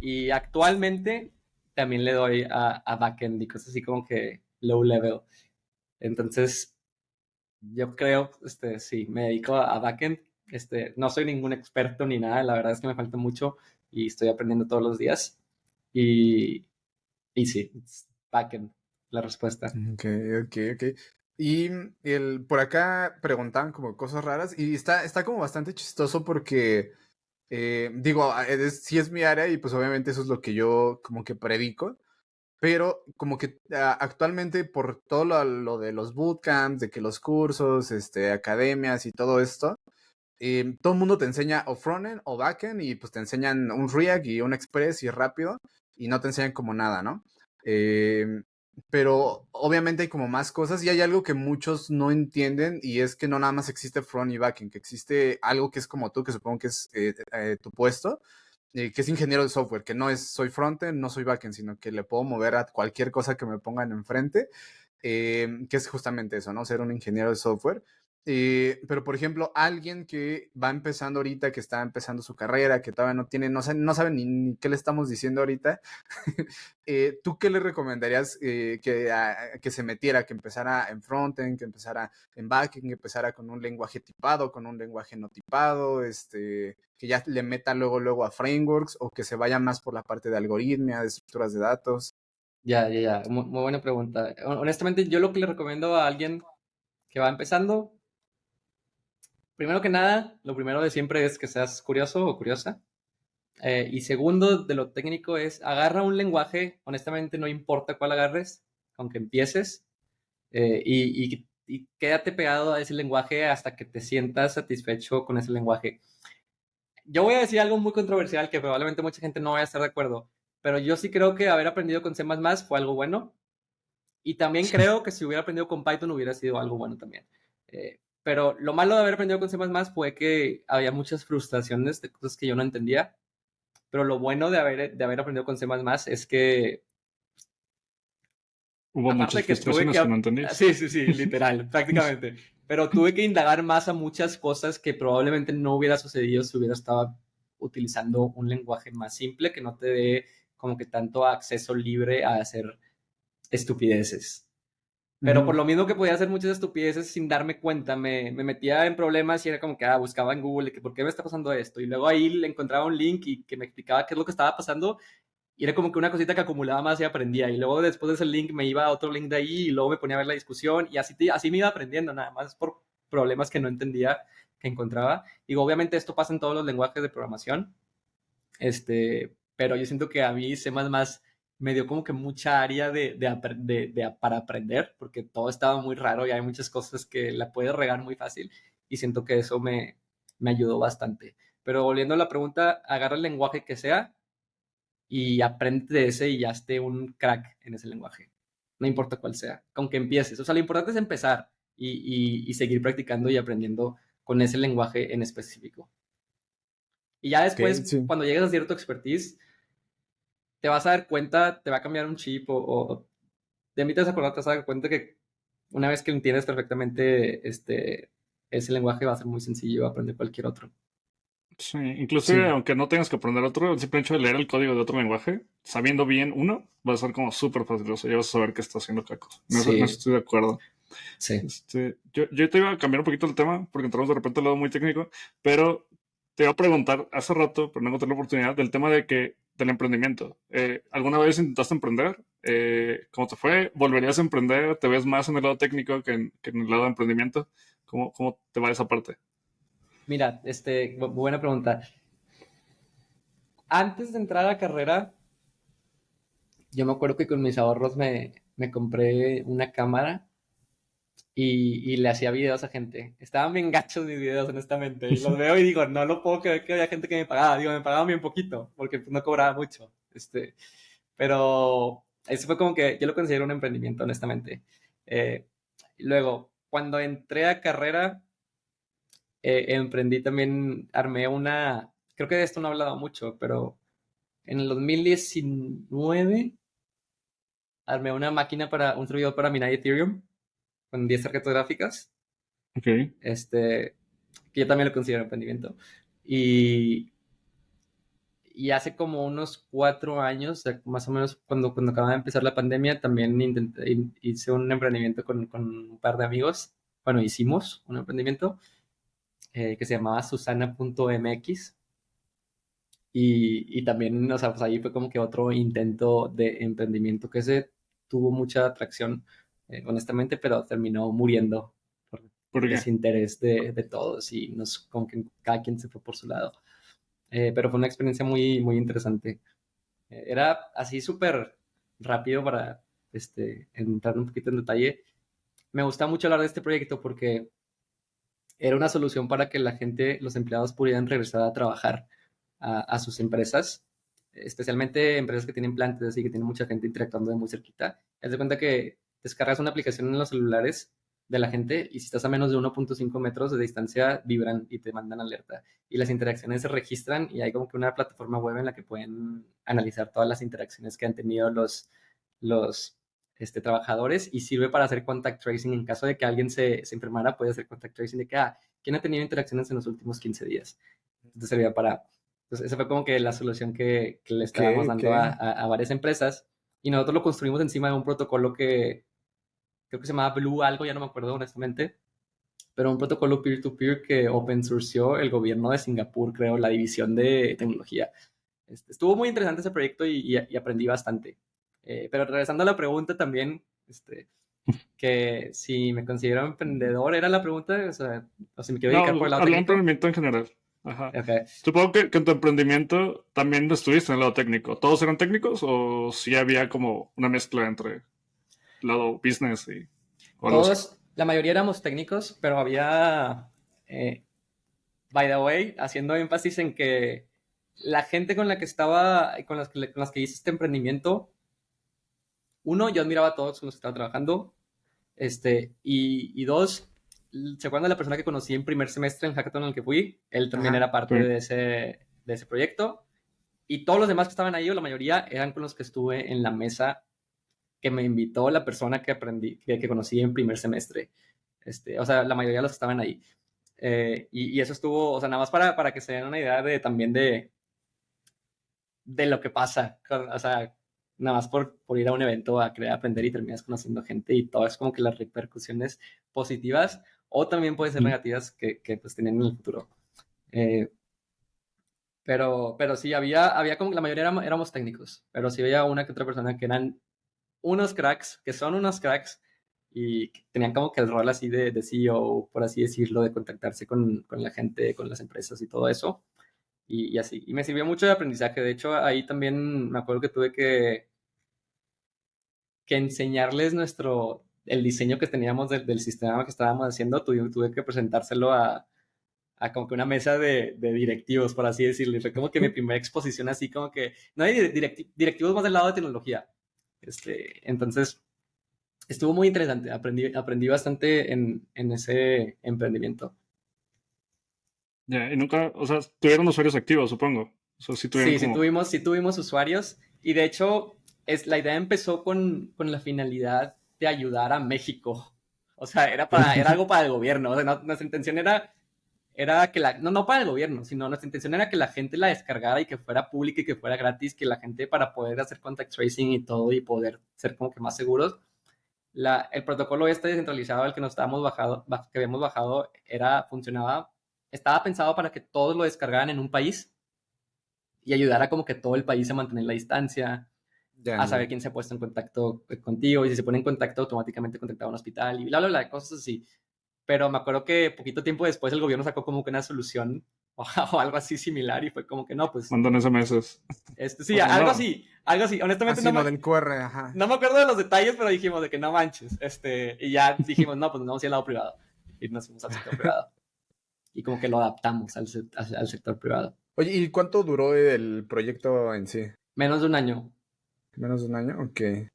Y actualmente también le doy a backend y cosas así como que low level. Entonces, yo creo, sí, me dedico a backend. No soy ningún experto ni nada, la verdad es que me falta mucho y estoy aprendiendo todos los días. Y, y sí, es backend, la respuesta. Ok, ok, ok. Y por acá preguntaban como cosas raras y está como bastante chistoso porque, digo, sí es mi área y pues obviamente eso es lo que yo como que predico, pero como que actualmente por todo lo de los bootcamps, de que los cursos, academias y todo esto, todo el mundo te enseña o frontend o backend y pues te enseñan un React y un Express y rápido y no te enseñan como nada, ¿no? Eh, pero obviamente hay como más cosas y hay algo que muchos no entienden y es que no nada más existe front y backend, que existe algo que es como tú, que supongo que es tu puesto, que es ingeniero de software, que no es soy frontend, no soy backend, sino que le puedo mover a cualquier cosa que me pongan enfrente, que es justamente eso, ¿no? Ser un ingeniero de software. Pero, por ejemplo, alguien que va empezando ahorita, que está empezando su carrera, que todavía no tiene, no sabe ni qué le estamos diciendo ahorita, ¿tú qué le recomendarías que se metiera, que empezara en frontend, que empezara en backend, que empezara con un lenguaje tipado, con un lenguaje no tipado, que ya le meta luego a frameworks o que se vaya más por la parte de algoritmia, de estructuras de datos? Ya. Muy buena pregunta. Honestamente, yo lo que le recomiendo a alguien que va empezando, primero que nada, lo primero de siempre es que seas curioso o curiosa. Y segundo, de lo técnico es agarra un lenguaje, honestamente no importa cuál agarres, aunque empieces, y quédate pegado a ese lenguaje hasta que te sientas satisfecho con ese lenguaje. Yo voy a decir algo muy controversial que probablemente mucha gente no vaya a estar de acuerdo, pero yo sí creo que haber aprendido con C++ fue algo bueno, y también creo que si hubiera aprendido con Python hubiera sido algo bueno también. Pero lo malo de haber aprendido con C++ fue que había muchas frustraciones de cosas que yo no entendía, pero lo bueno de haber aprendido con C++ es que, Hubo aparte muchas de que tuve frustraciones que, que no entendías. sí, literal, prácticamente, pero tuve que indagar más a muchas cosas que probablemente no hubiera sucedido si hubiera estado utilizando un lenguaje más simple que no te dé como que tanto acceso libre a hacer estupideces. Pero por lo mismo que podía hacer muchas estupideces sin darme cuenta, me metía en problemas y era como que buscaba en Google que por qué me está pasando esto. Y luego ahí le encontraba un link y que me explicaba qué es lo que estaba pasando. Y era como que una cosita que acumulaba más y aprendía. Y luego después de ese link me iba a otro link de ahí y luego me ponía a ver la discusión. Y así me iba aprendiendo, nada más por problemas que no entendía, que encontraba. Digo, obviamente esto pasa en todos los lenguajes de programación. Pero yo siento que a mí C++ me dio como que mucha área para aprender, porque todo estaba muy raro y hay muchas cosas que la puedes regar muy fácil y siento que eso me ayudó bastante. Pero volviendo a la pregunta, agarra el lenguaje que sea y aprende de ese y ya esté un crack en ese lenguaje. No importa cuál sea, con que empieces. O sea, lo importante es empezar y seguir practicando y aprendiendo con ese lenguaje en específico. Y ya después, sí. cuando llegues a cierto expertise, te vas a dar cuenta, te va a cambiar un chip o de mí te vas a acordar, te vas a dar cuenta que una vez que entiendes perfectamente ese lenguaje va a ser muy sencillo aprender cualquier otro. Sí, inclusive aunque no tengas que aprender otro, el simple hecho de leer el código de otro lenguaje, sabiendo bien uno, va a ser como súper fácil. O sea, ya vas a saber qué está haciendo Caco. No estoy de acuerdo. Sí. Yo te iba a cambiar un poquito el tema, porque entramos de repente al lado muy técnico, pero te iba a preguntar hace rato, pero no encontré la oportunidad, del tema del emprendimiento. ¿Alguna vez intentaste emprender? ¿Cómo te fue? ¿Volverías a emprender? ¿Te ves más en el lado técnico que en el lado de emprendimiento? ¿Cómo te va esa parte? Mira, buena pregunta. Antes de entrar a la carrera, yo me acuerdo que con mis ahorros me compré una cámara y le hacía videos a gente. Estaban bien gachos mis videos, honestamente. Y los veo y digo, no lo puedo creer que había gente que me pagaba. Digo, me pagaban bien poquito, porque pues, no cobraba mucho. Pero eso fue como que yo lo considero un emprendimiento, honestamente. Luego, cuando entré a carrera, emprendí también, creo que de esto no he hablado mucho, pero en el 2019 armé una máquina un servidor para minar Ethereum con 10 tarjetas gráficas, Ok. que yo también lo considero emprendimiento. Y, y hace como unos 4 años, o sea, más o menos cuando acababa de empezar la pandemia, también hice un emprendimiento con un par de amigos. Bueno, hicimos un emprendimiento que se llamaba Susana.mx. Y también, o sea, pues ahí fue como que otro intento de emprendimiento que se tuvo mucha atracción, honestamente, pero terminó muriendo por ¿Por qué? desinterés de todos y como que cada quien se fue por su lado. Pero fue una experiencia muy, muy interesante. Era así súper rápido para entrar un poquito en detalle. Me gusta mucho hablar de este proyecto porque era una solución para que la gente, los empleados pudieran regresar a trabajar a sus empresas, especialmente empresas que tienen plantas, así que tienen mucha gente interactuando de muy cerquita. Haz de cuenta que descargas una aplicación en los celulares de la gente y si estás a menos de 1.5 metros de distancia vibran y te mandan alerta. Y las interacciones se registran y hay como que una plataforma web en la que pueden analizar todas las interacciones que han tenido los trabajadores y sirve para hacer contact tracing en caso de que alguien se enfermara, puede hacer contact tracing de que, ¿quién ha tenido interacciones en los últimos 15 días? Entonces servía para entonces, esa fue como que la solución que le estábamos dando a varias empresas. Y nosotros lo construimos encima de un protocolo que creo que se llamaba Blue algo, ya no me acuerdo honestamente. Pero un protocolo peer-to-peer que open sourceó el gobierno de Singapur, creo, la división de tecnología. Estuvo muy interesante ese proyecto y aprendí bastante. Pero regresando a la pregunta también, que si me considero emprendedor, era la pregunta, o si me quiero No, dedicar por el lado hablé de técnico. emprendimiento en general. Ajá. Okay. Supongo que en tu emprendimiento también estuviste en el lado técnico. ¿Todos eran técnicos o sí había como una mezcla entre el lado business o algo así? Todos, la mayoría éramos técnicos, pero había, by the way, haciendo énfasis en que la gente con la que estaba, con las que hice este emprendimiento, uno, yo admiraba a todos los que estaban trabajando, y dos, ¿se acuerdan de la persona que conocí en primer semestre en el hackathon en el que fui? Él también era parte Sí. de ese proyecto, y todos los demás que estaban ahí, o la mayoría, eran con los que estuve en la mesa que me invitó la persona que conocí en primer semestre. O sea, la mayoría de los que estaban ahí. Y eso estuvo, o sea, nada más para que se den una idea también de lo que pasa. O sea, nada más por ir a un evento a querer aprender y terminas conociendo gente y todo es como que las repercusiones positivas o también pueden ser negativas que pues tienen en el futuro. Eh, pero sí, había como que la mayoría éramos técnicos, pero sí había una que otra persona que eran unos cracks, que son unos cracks y que tenían como que el rol así de CEO, por así decirlo, de contactarse con la gente, con las empresas y todo eso. Y así. Y me sirvió mucho de aprendizaje. De hecho, ahí también me acuerdo que tuve que enseñarles el diseño que teníamos del sistema que estábamos haciendo. Tuve que presentárselo a como que una mesa de directivos, por así decirlo. Y fue como que mi primera exposición así como que, no hay directivos más del lado de tecnología. Entonces, estuvo muy interesante. Aprendí bastante en ese emprendimiento. Ya, y nunca, o sea, tuvieron usuarios activos, supongo. O sea, sí tuvieron Sí, como... sí tuvimos usuarios y de hecho la idea empezó con la finalidad de ayudar a México. O sea, era algo para el gobierno. O sea, nuestra intención era que no para el gobierno, sino nuestra intención era que la gente la descargara y que fuera pública y que fuera gratis, que la gente para poder hacer contact tracing y todo y poder ser como que más seguros. El protocolo descentralizado, el que nos que habíamos bajado, funcionaba, estaba pensado para que todos lo descargaran en un país y ayudara como que todo el país a mantener la distancia, Ya, a saber ya. quién se ha puesto en contacto contigo y si se pone en contacto automáticamente contactaba a un hospital y bla, bla, bla, cosas así. Pero me acuerdo que poquito tiempo después el gobierno sacó como que una solución o algo así similar y fue como que no, pues, Mandan SMS. sí, Bueno, algo no. así, algo así. Honestamente Así lo del QR, ajá. no me acuerdo de los detalles, pero dijimos de que no manches, y ya dijimos, no, pues nos vamos a ir al lado privado y nos fuimos al sector privado y como que lo adaptamos al sector privado. Oye, ¿y cuánto duró el proyecto en sí? Menos de un año. ¿Menos de un año? Ok. Qué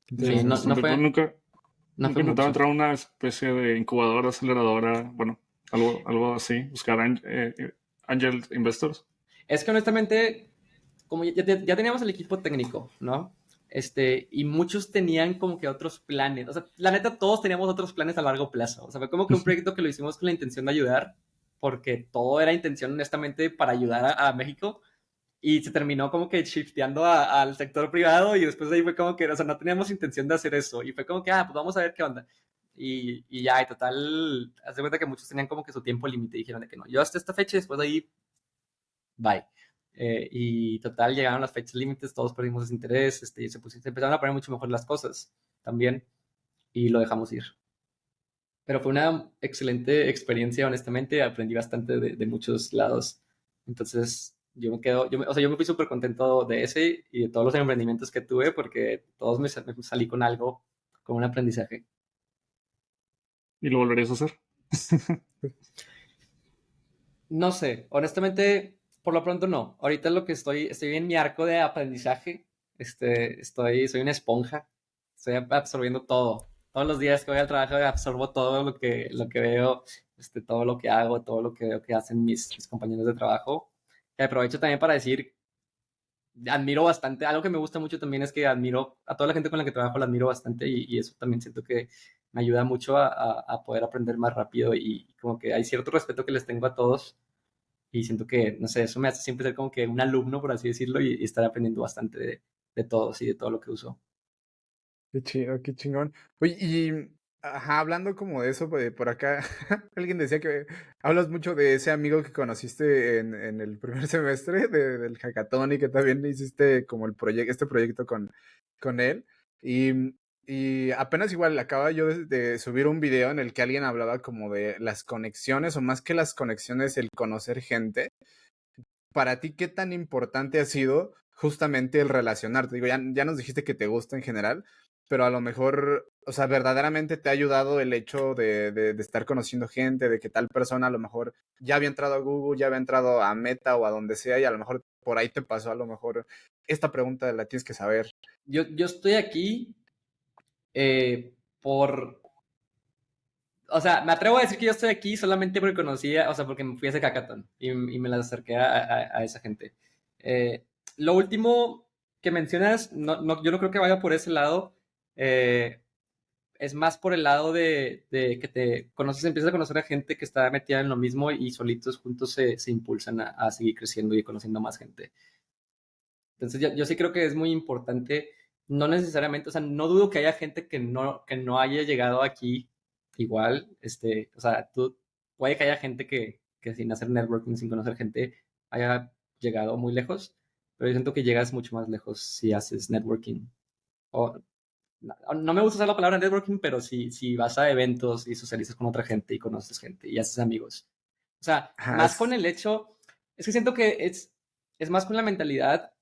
Ya, Sí, interesante. nunca, no fue nunca intentaba mucho. entrar a una especie de incubadora, aceleradora, bueno, algo así, buscar angel investors. Es que honestamente, como ya teníamos el equipo técnico, ¿no? Y muchos tenían como que otros planes. O sea, la neta, todos teníamos otros planes a largo plazo. O sea, fue como que un proyecto que lo hicimos con la intención de ayudar, porque todo era intención, honestamente, para ayudar a México. Y se terminó como que shifteando al sector privado y después de ahí fue como que, o sea, no teníamos intención de hacer eso. Y fue como que, pues vamos a ver qué onda. Y ya, y total, hace cuenta que muchos tenían como que su tiempo límite y dijeron de que no, yo hasta esta fecha y después de ahí, bye. Y total, llegaron las fechas límites, todos perdimos ese interés, se empezaron a poner mucho mejor las cosas también y lo dejamos ir. Pero fue una excelente experiencia, honestamente, aprendí bastante de muchos lados. Entonces, o sea, yo me fui súper contento de ese y de todos los emprendimientos que tuve porque todos me salí con algo, con un aprendizaje. Y lo volverías a hacer. No sé, honestamente, por lo pronto no. Ahorita lo que estoy en mi arco de aprendizaje. Soy una esponja. Estoy absorbiendo todo. Todos los días que voy al trabajo absorbo todo lo que veo, todo lo que hago, todo lo que veo que hacen mis compañeros de trabajo. Y aprovecho también para decir, admiro bastante. Algo que me gusta mucho también es que admiro a toda la gente con la que trabajo, la admiro bastante y eso también siento que me ayuda mucho a poder aprender más rápido y como que hay cierto respeto que les tengo a todos y siento que, no sé, eso me hace siempre ser como que un alumno, por así decirlo, y estar aprendiendo bastante de todos y de todo lo que uso. Qué chido, qué chingón. Oye, y ajá, hablando como de eso, por acá, alguien decía que hablas mucho de ese amigo que conociste en el primer semestre del hackathon y que también hiciste como este proyecto con él. Y apenas igual acaba yo de subir un video en el que alguien hablaba como de las conexiones, o más que las conexiones, el conocer gente. Para ti, ¿qué tan importante ha sido justamente el relacionarte? Digo, ya nos dijiste que te gusta en general, pero a lo mejor, o sea, verdaderamente te ha ayudado el hecho de estar conociendo gente, de que tal persona a lo mejor ya había entrado a Google, ya había entrado a Meta o a donde sea, y a lo mejor por ahí te pasó, a lo mejor esta pregunta la tienes que saber. Yo estoy aquí eh, por... O sea, me atrevo a decir que yo estoy aquí solamente porque conocía, o sea, porque me fui a ese hackathon y me las acerqué a esa gente. Lo último que mencionas, yo no creo que vaya por ese lado. Es más por el lado de que te conoces, empiezas a conocer a gente que está metida en lo mismo y solitos juntos se impulsan a seguir creciendo y conociendo más gente. Entonces yo sí creo que es muy importante, no necesariamente, o sea, no dudo que haya gente que no haya llegado aquí igual, o sea, puede que haya gente que sin hacer networking, sin conocer gente, haya llegado muy lejos, pero yo siento que llegas mucho más lejos si haces networking. O, no me gusta usar la palabra networking, pero si vas a eventos y socializas con otra gente y conoces gente y haces amigos. O sea, Ajá, más con el hecho, es que siento que es más con la mentalidad,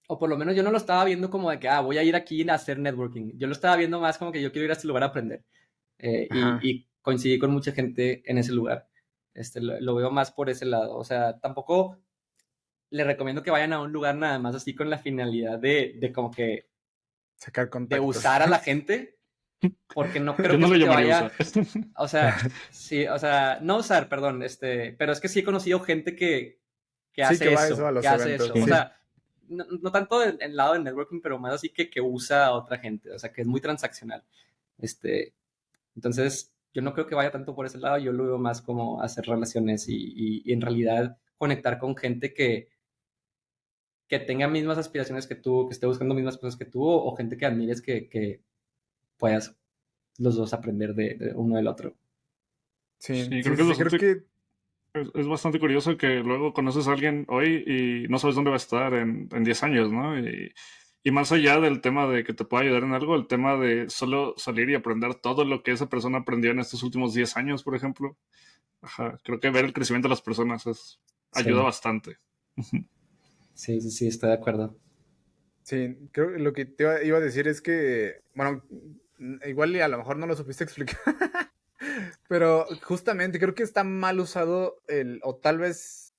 o por lo menos yo no lo estaba viendo como de que, voy a ir aquí a hacer networking. Yo lo estaba viendo más como que yo quiero ir a este lugar a aprender. ajá. Y coincidí con mucha gente en ese lugar. Lo veo más por ese lado. O sea, tampoco les recomiendo que vayan a un lugar nada más así con la finalidad de como que Sacar de contactos. usar a la gente, porque no creo Yo que no lo eso te llamaría vaya, usar. o sea, sí, o sea, no usar, perdón, pero es que sí he conocido gente que Sí, que hace va eso a eso, los que hace eventos, eso, o Sí. sí. sea, no tanto en el lado del networking, pero más así que usa a otra gente, o sea, que es muy transaccional. Este, entonces, yo no creo que vaya tanto por ese lado, yo lo veo más como hacer relaciones y en realidad conectar con gente que tenga mismas aspiraciones que tú, que esté buscando mismas cosas que tú, o gente que admires que puedas los dos aprender de uno del otro. Sí, Sí, creo sí, que sí, sí, creo que es bastante curioso que luego conoces a alguien hoy y no sabes dónde va a estar en 10 años, ¿no? Y más allá del tema de que te pueda ayudar en algo, el tema de solo salir y aprender todo lo que esa persona aprendió en estos últimos 10 años, por ejemplo. Ajá, creo que ver el crecimiento de las personas ayuda Sí, bastante. sí, estoy de acuerdo. sí, creo que lo que te iba a decir es que, bueno, igual y a lo mejor no lo supiste explicar, pero justamente creo que está mal usado o tal vez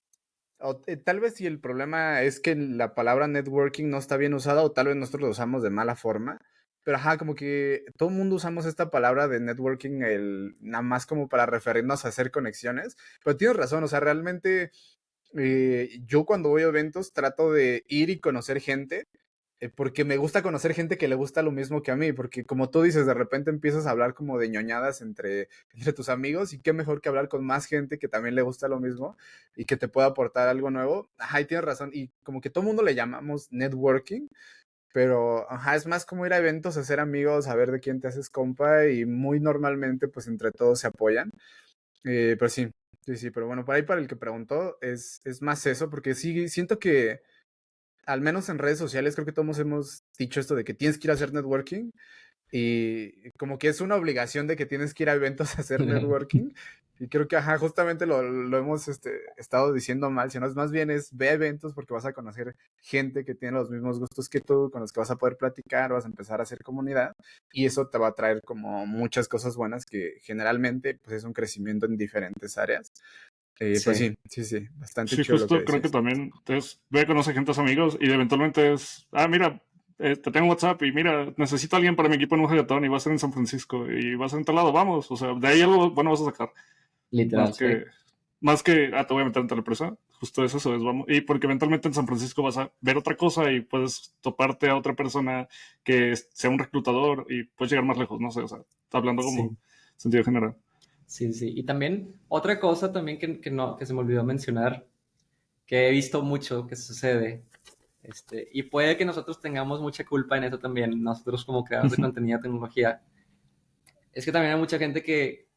si el problema es que la palabra networking no está bien usada, o tal vez nosotros lo usamos de mala forma, pero ajá, como que todo el mundo usamos esta palabra de networking nada más como para referirnos a hacer conexiones, pero tienes razón, o sea, realmente yo cuando voy a eventos trato de ir y conocer gente, porque me gusta conocer gente que le gusta lo mismo que a mí, porque como tú dices, de repente empiezas a hablar como de ñoñadas entre tus amigos, y qué mejor que hablar con más gente que también le gusta lo mismo y que te pueda aportar algo nuevo. Ajá, y tienes razón, y como que todo el mundo le llamamos networking, pero ajá, es más como ir a eventos, hacer amigos, a ver de quién te haces compa, y muy normalmente pues entre todos se apoyan. Pero sí, sí, sí, pero bueno, por ahí para el que preguntó es más eso, porque sí, siento que al menos en redes sociales creo que todos hemos dicho esto de que tienes que ir a hacer networking, y como que es una obligación de que tienes que ir a eventos a hacer networking, y creo que ajá, justamente lo hemos estado diciendo mal, sino es más bien ve a eventos porque vas a conocer gente que tiene los mismos gustos que tú, con los que vas a poder platicar, vas a empezar a hacer comunidad, y eso te va a traer como muchas cosas buenas que generalmente pues es un crecimiento en diferentes áreas. Pues Sí, sí, sí, sí, bastante Sí, chido lo que justo creo que decías. también es, ve a conocer gente, amigos, y eventualmente mira, te tengo WhatsApp y mira, necesito a alguien para mi equipo en un hackathon y va a ser en San Francisco y va a ser en tal lado, vamos, o sea, de ahí algo bueno vas a sacar, más literal, sí. que, más que, te voy a meter en tal empresa, justo es eso, es vamos, y porque eventualmente en San Francisco vas a ver otra cosa y puedes toparte a otra persona que sea un reclutador y puedes llegar más lejos, no sé, o sea, hablando como Sí, sentido general. sí, sí. Y también otra cosa también que se me olvidó mencionar, que he visto mucho que sucede, y puede que nosotros tengamos mucha culpa en eso también, nosotros como creadores de contenido de tecnología, es que también hay mucha gente que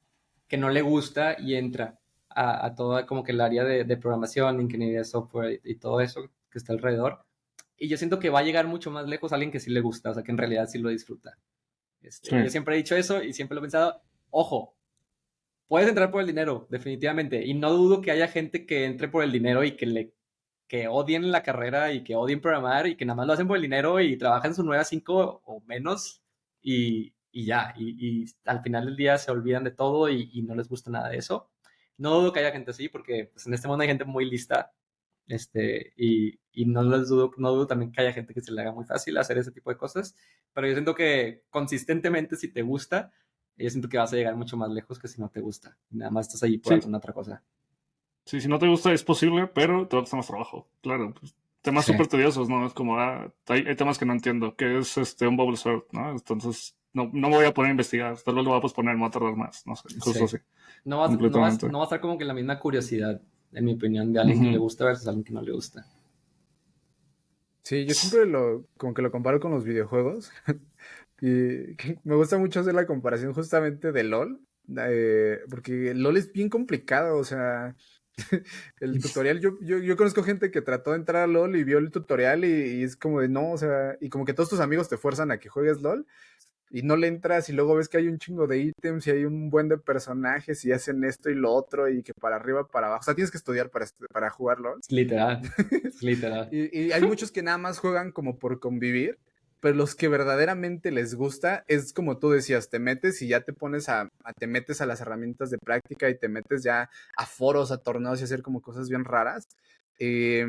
no le gusta y entra a toda como que el área de programación, ingeniería de software y todo eso que está alrededor. Y yo siento que va a llegar mucho más lejos a alguien que sí le gusta, o sea, que en realidad sí lo disfruta. Sí, Yo siempre he dicho eso y siempre lo he pensado, ojo, puedes entrar por el dinero, definitivamente, y no dudo que haya gente que entre por el dinero y que odien la carrera y que odien programar y que nada más lo hacen por el dinero y trabajan su 9 a 5 o menos y ya, y al final del día se olvidan de todo y no les gusta nada de eso. No dudo que haya gente así porque pues, en este mundo hay gente muy lista, y no dudo también que haya gente que se le haga muy fácil hacer ese tipo de cosas, pero yo siento que consistentemente si te gusta, yo siento que vas a llegar mucho más lejos que si no te gusta. Nada más estás ahí por sí, alguna otra cosa. sí, si no te gusta es posible, pero te va a costar más trabajo. Claro, pues, temas Sí, súper tediosos, ¿no? Es como, hay temas que no entiendo, que es un bubble sort, ¿no? Entonces, no me voy a poner a investigar, tal vez lo voy a posponer, me va a tardar más, no sé, cosas sí. así, No completamente. va a estar como que la misma curiosidad, en mi opinión, de alguien que le Ujú. gusta versus alguien que no le gusta. Sí, yo siempre como que lo comparo con los videojuegos. Y me gusta mucho hacer la comparación justamente de LOL, porque LOL es bien complicado, o sea, el tutorial, yo conozco gente que trató de entrar a LOL y vio el tutorial y es como de no, o sea, y como que todos tus amigos te fuerzan a que juegues LOL y no le entras y luego ves que hay un chingo de ítems y hay un buen de personajes y hacen esto y lo otro y que para arriba, para abajo, o sea, tienes que estudiar para jugar LOL. Es literal, es literal. Y hay muchos que nada más juegan como por convivir, pero los que verdaderamente les gusta es como tú decías, te metes y ya te pones te metes a las herramientas de práctica y te metes ya a foros, a torneos y hacer como cosas bien raras. Y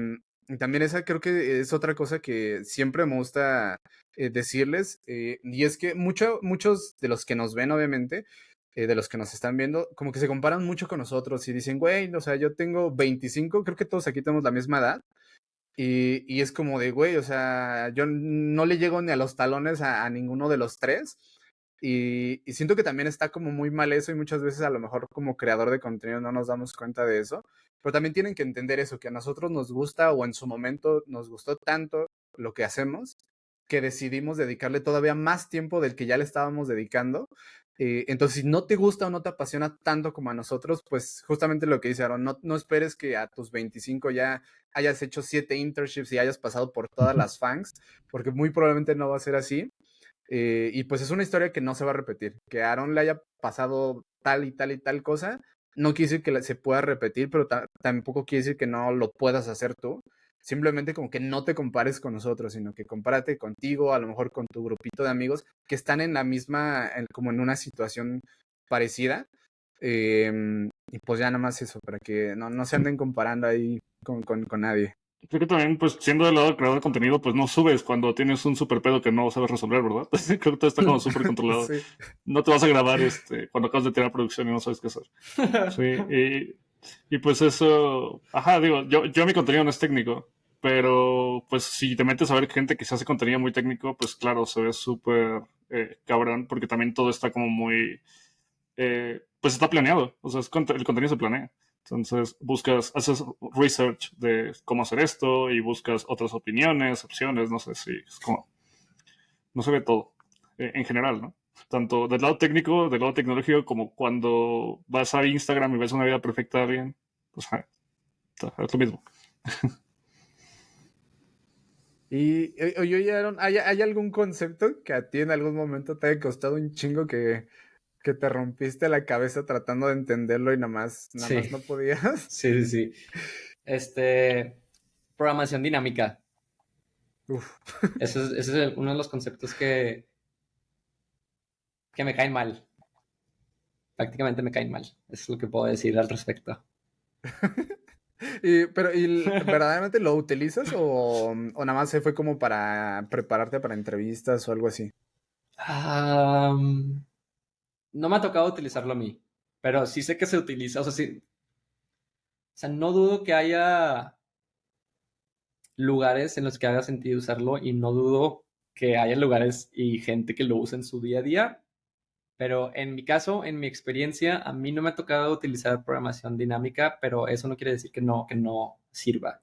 también esa creo que es otra cosa que siempre me gusta decirles, y es que muchos de los que nos ven, obviamente, de los que nos están viendo, como que se comparan mucho con nosotros y dicen, güey, o sea, yo tengo 25, creo que todos aquí tenemos la misma edad. Y es como de, güey, o sea, yo no le llego ni a los talones a ninguno de los tres. Y siento que también está como muy mal eso y muchas veces a lo mejor como creador de contenido no nos damos cuenta de eso. Pero también tienen que entender eso, que a nosotros nos gusta o en su momento nos gustó tanto lo que hacemos que decidimos dedicarle todavía más tiempo del que ya le estábamos dedicando. Entonces, si no te gusta o no te apasiona tanto como a nosotros, pues justamente lo que dice Aaron, no esperes que a tus 25 ya hayas hecho 7 internships y hayas pasado por todas las fangs, porque muy probablemente no va a ser así. Y pues es una historia que no se va a repetir. Que a Aaron le haya pasado tal y tal y tal cosa, no quiere decir que se pueda repetir, pero tampoco quiere decir que no lo puedas hacer tú. Simplemente como que no te compares con nosotros, sino que compárate contigo, a lo mejor con tu grupito de amigos que están en la misma, como en una situación parecida. Y pues ya nada más eso, para que no se anden comparando ahí con nadie. Creo que también, pues, siendo del lado del creador de contenido, pues no subes cuando tienes un super pedo que no sabes resolver, ¿verdad? Creo que todo está como súper controlado. Sí. No te vas a grabar cuando acabas de tirar producción y no sabes qué hacer. Sí, y pues eso, ajá, digo, yo mi contenido no es técnico, pero pues si te metes a ver gente que se hace contenido muy técnico, pues claro, se ve súper cabrón, porque también todo está como muy, pues está planeado, o sea, el contenido se planea. Entonces haces research de cómo hacer esto y buscas otras opiniones, opciones, no sé si es como, no se ve todo en general, ¿no? Tanto del lado técnico, del lado tecnológico, como cuando vas a Instagram y ves una vida perfecta de alguien, pues es lo mismo. Y oye, Aaron, ¿hay algún concepto que a ti en algún momento te haya costado un chingo que te rompiste la cabeza tratando de entenderlo y nada más Sí, no podías? sí, sí, sí. Programación dinámica. Uf. Ese es uno de los conceptos que me caen mal. Prácticamente me caen mal. Eso es lo que puedo decir al respecto. ¿Y verdaderamente lo utilizas o nada más se fue como para prepararte para entrevistas o algo así? No me ha tocado utilizarlo a mí, pero sí sé que se utiliza. O sea, sí, o sea, no dudo que haya lugares en los que haga sentido usarlo y no dudo que haya lugares y gente que lo use en su día a día. Pero en mi caso, en mi experiencia, a mí no me ha tocado utilizar programación dinámica, pero eso no quiere decir que no sirva.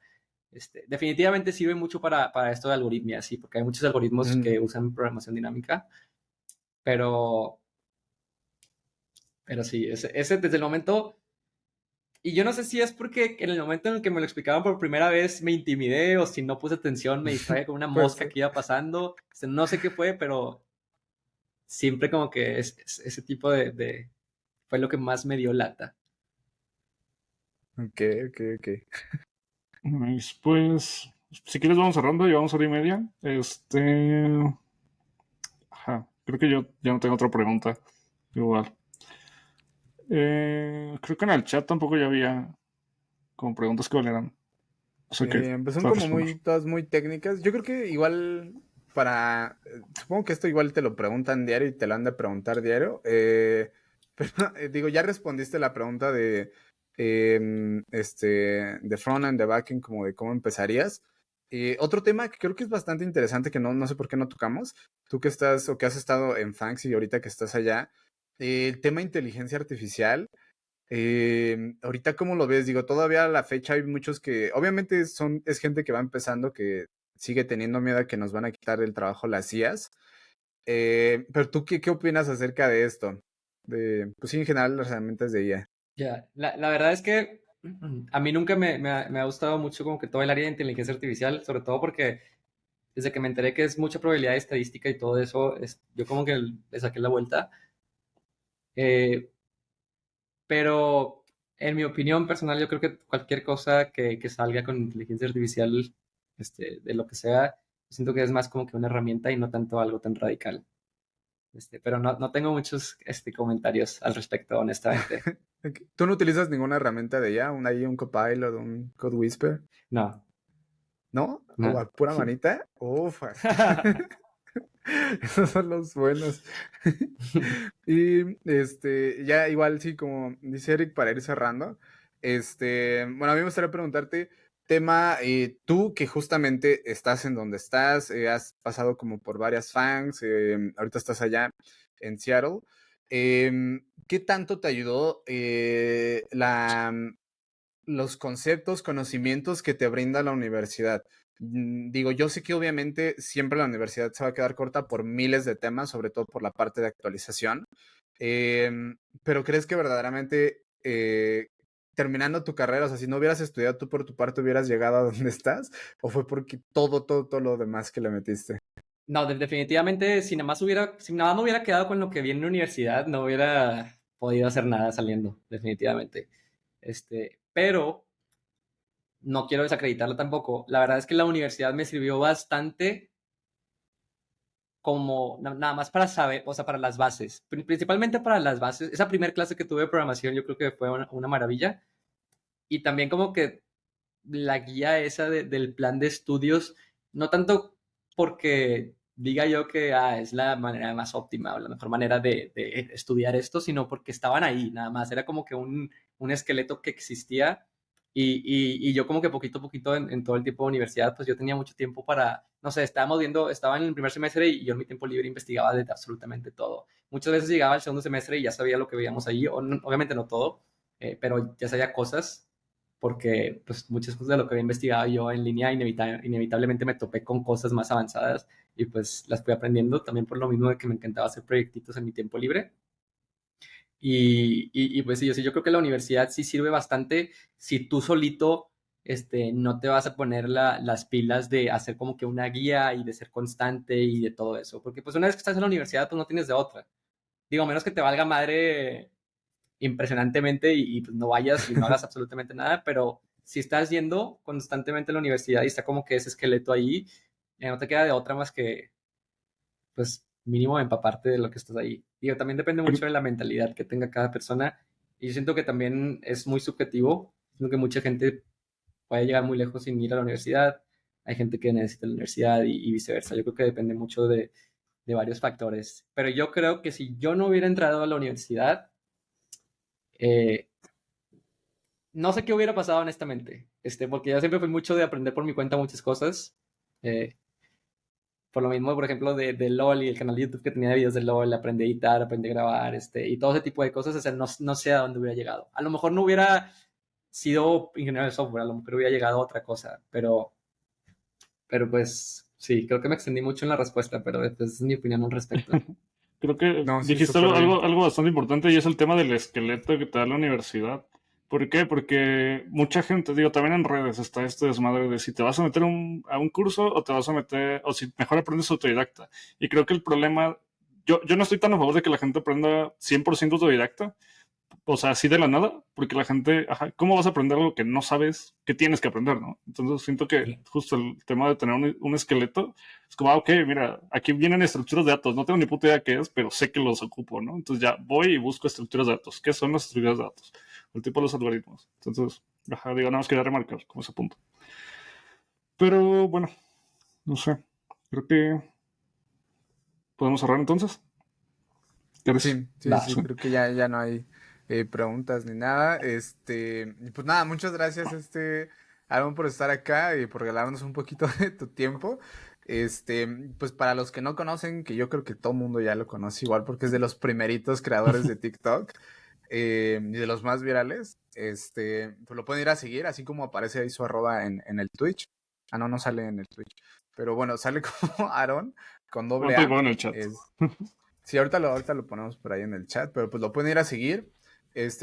Definitivamente sirve mucho para esto de algoritmia, sí, porque hay muchos algoritmos Mm, que usan programación dinámica, pero, pero sí, ese desde el momento, y yo no sé si es porque en el momento en el que me lo explicaban por primera vez me intimidé o si no puse atención, me distraje con una pues mosca que iba pasando, no sé qué fue, pero siempre como que ese tipo fue lo que más me dio lata. ok, ok, ok. Pues, si quieres vamos cerrando, llevamos hora y media. Ajá, creo que yo ya no tengo otra pregunta. Igual. Creo que en el chat tampoco ya había como preguntas que valieran. O Sí, sea que pues son para como responder. todas muy técnicas. Yo creo que igual supongo que esto igual te lo preguntan diario y te lo han de preguntar diario. Pero digo, ya respondiste la pregunta de front-end, de backend, como de cómo empezarías. Otro tema que creo que es bastante interesante, que no sé por qué no tocamos, tú que estás o que has estado en Fangs y ahorita que estás allá, el tema inteligencia artificial. Ahorita, ¿cómo lo ves? Digo, todavía a la fecha hay muchos que, obviamente es gente que va empezando, que sigue teniendo miedo a que nos van a quitar el trabajo las IAs. Pero tú, ¿qué opinas acerca de esto? Pues sí, en general, las herramientas de IA. Ya, la verdad es que a mí nunca me ha gustado mucho como que todo el área de inteligencia artificial, sobre todo porque desde que me enteré que es mucha probabilidad de estadística y todo eso, yo como que le saqué la vuelta. Eh, pero en mi opinión personal, yo creo que cualquier cosa que salga con inteligencia artificial, de lo que sea, siento que es más como que una herramienta y no tanto algo tan radical. Pero no tengo muchos comentarios al respecto, honestamente. Ok. ¿Tú no utilizas ninguna herramienta de IA? Un Copilot, un Code Whisper? No, ¿No? ¿O no. a pura manita? Ufa. Esos son los buenos. Y ya igual sí, como dice Eric, para ir cerrando, bueno, a mí me gustaría preguntarte, tema, tú que justamente estás en donde estás, has pasado como por varias FANGs, ahorita estás allá en Seattle, ¿qué tanto te ayudó los conceptos, conocimientos que te brinda la universidad? Digo, yo sé que obviamente siempre la universidad se va a quedar corta por miles de temas, sobre todo por la parte de actualización, pero ¿crees que verdaderamente terminando tu carrera, o sea, si no hubieras estudiado tú por tu parte, hubieras llegado a donde estás? ¿O fue porque todo lo demás que le metiste? No, definitivamente, si nada más me hubiera quedado con lo que vi en la universidad, no hubiera podido hacer nada saliendo, definitivamente. Pero no quiero desacreditarlo tampoco. La verdad es que la universidad me sirvió bastante como nada más para saber, o sea, para las bases, principalmente para las bases. Esa primera clase que tuve de programación yo creo que fue una maravilla. Y también como que la guía esa del plan de estudios, no tanto porque diga yo que es la manera más óptima o la mejor manera de estudiar esto, sino porque estaban ahí, nada más. Era como que un esqueleto que existía y yo como que poquito a poquito en todo el tiempo de universidad, pues yo tenía mucho tiempo para, no sé, estaba en el primer semestre y yo en mi tiempo libre investigaba de absolutamente todo. Muchas veces llegaba al segundo semestre y ya sabía lo que veíamos ahí, obviamente no todo, pero ya sabía cosas porque pues muchas cosas de lo que había investigado yo en línea inevitablemente me topé con cosas más avanzadas y pues las fui aprendiendo también por lo mismo de que me encantaba hacer proyectitos en mi tiempo libre. Pues sí, yo creo que la universidad sí sirve bastante si tú solito no te vas a poner las pilas de hacer como que una guía y de ser constante y de todo eso, porque pues una vez que estás en la universidad pues no tienes de otra. Digo, a menos que te valga madre impresionantemente pues no vayas y no hagas absolutamente nada, pero si estás yendo constantemente a la universidad y está como que ese esqueleto ahí, no te queda de otra más que, pues, mínimo empaparte de lo que estás ahí. Digo, también depende mucho de la mentalidad que tenga cada persona y yo siento que también es muy subjetivo, siento que mucha gente puede llegar muy lejos sin ir a la universidad, hay gente que necesita la universidad y viceversa, yo creo que depende mucho de varios factores, pero yo creo que si yo no hubiera entrado a la universidad, eh, no sé qué hubiera pasado honestamente, porque yo siempre fui mucho de aprender por mi cuenta muchas cosas. eh, por lo mismo, por ejemplo, de LOL y el canal de YouTube que tenía de videos de LOL, aprendí a editar, aprendí a grabar, y todo ese tipo de cosas, o sea, no sé a dónde hubiera llegado. A lo mejor no hubiera sido ingeniero de software, a lo mejor hubiera llegado a otra cosa, pero pues sí, creo que me extendí mucho en la respuesta, pero esa es mi opinión al respecto. Creo que No, sí, dijiste súper bien. algo bastante importante y es el tema del esqueleto que te da la universidad. ¿Por qué? Porque mucha gente, digo, también en redes está este desmadre de si te vas a meter a un curso o te vas a meter, o si mejor aprendes autodidacta. Y creo que el problema, yo no estoy tan a favor de que la gente aprenda 100% autodidacta, o sea, así de la nada, porque la gente, ajá, ¿cómo vas a aprender algo que no sabes que tienes que aprender, no? Entonces siento que justo el tema de tener un esqueleto es como, ok, mira, aquí vienen estructuras de datos, no tengo ni puta idea qué es, pero sé que los ocupo, ¿no? Entonces ya voy y busco estructuras de datos. ¿Qué son las estructuras de datos? El tipo de los algoritmos. Entonces, ajá, digo, nada más quería remarcar como ese punto. Pero bueno, no sé, creo que podemos cerrar entonces. ¿Quieres? Sí, sí, sí, Sí. creo que ya no hay preguntas ni nada. Y pues nada, muchas gracias, Aaron, por estar acá y por regalarnos un poquito de tu tiempo. Pues para los que no conocen, que yo creo que todo el mundo ya lo conoce igual porque es de los primeritos creadores de TikTok y de los más virales, pues lo pueden ir a seguir, así como aparece ahí su arroba en el Twitch. Ah, no, no sale en el Twitch. pero bueno, sale como Aaron con doble Ahorita lo A. pongo en el chat. Sí, ahorita lo ponemos por ahí en el chat, pero pues lo pueden ir a seguir.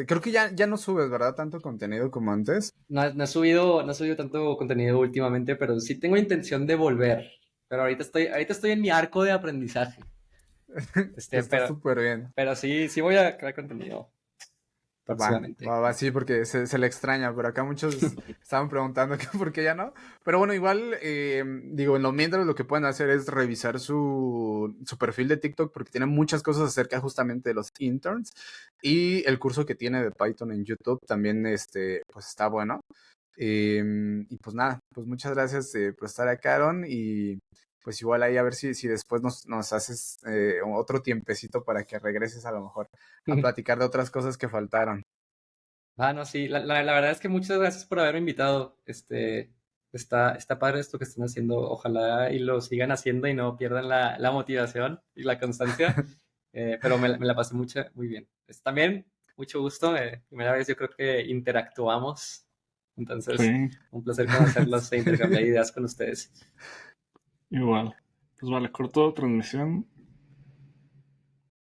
Creo que ya no subes, ¿verdad? Tanto contenido como antes. No he subido tanto contenido últimamente, pero sí tengo intención de volver. Pero ahorita estoy en mi arco de aprendizaje. Está súper bien. Pero sí voy a crear contenido próximamente. Va, sí, porque se le extraña, pero acá muchos estaban preguntando que por qué ya no. Pero bueno, igual, digo, en lo mientras lo que pueden hacer es revisar su perfil de TikTok porque tiene muchas cosas acerca justamente de los interns y el curso que tiene de Python en YouTube también, pues está bueno. Y pues nada, pues muchas gracias por estar acá, Aaron, y pues igual ahí a ver si después nos haces otro tiempecito para que regreses a lo mejor a platicar de otras cosas que faltaron. No, sí, la verdad es que muchas gracias por haberme invitado. Está padre esto que están haciendo. Ojalá y lo sigan haciendo y no pierdan la motivación y la constancia. Pero me la pasé muy bien. También, mucho gusto. Primera vez yo creo que interactuamos. Entonces, Sí, un placer conocerlos e intercambiar ideas con ustedes. igual. Pues vale, corto transmisión.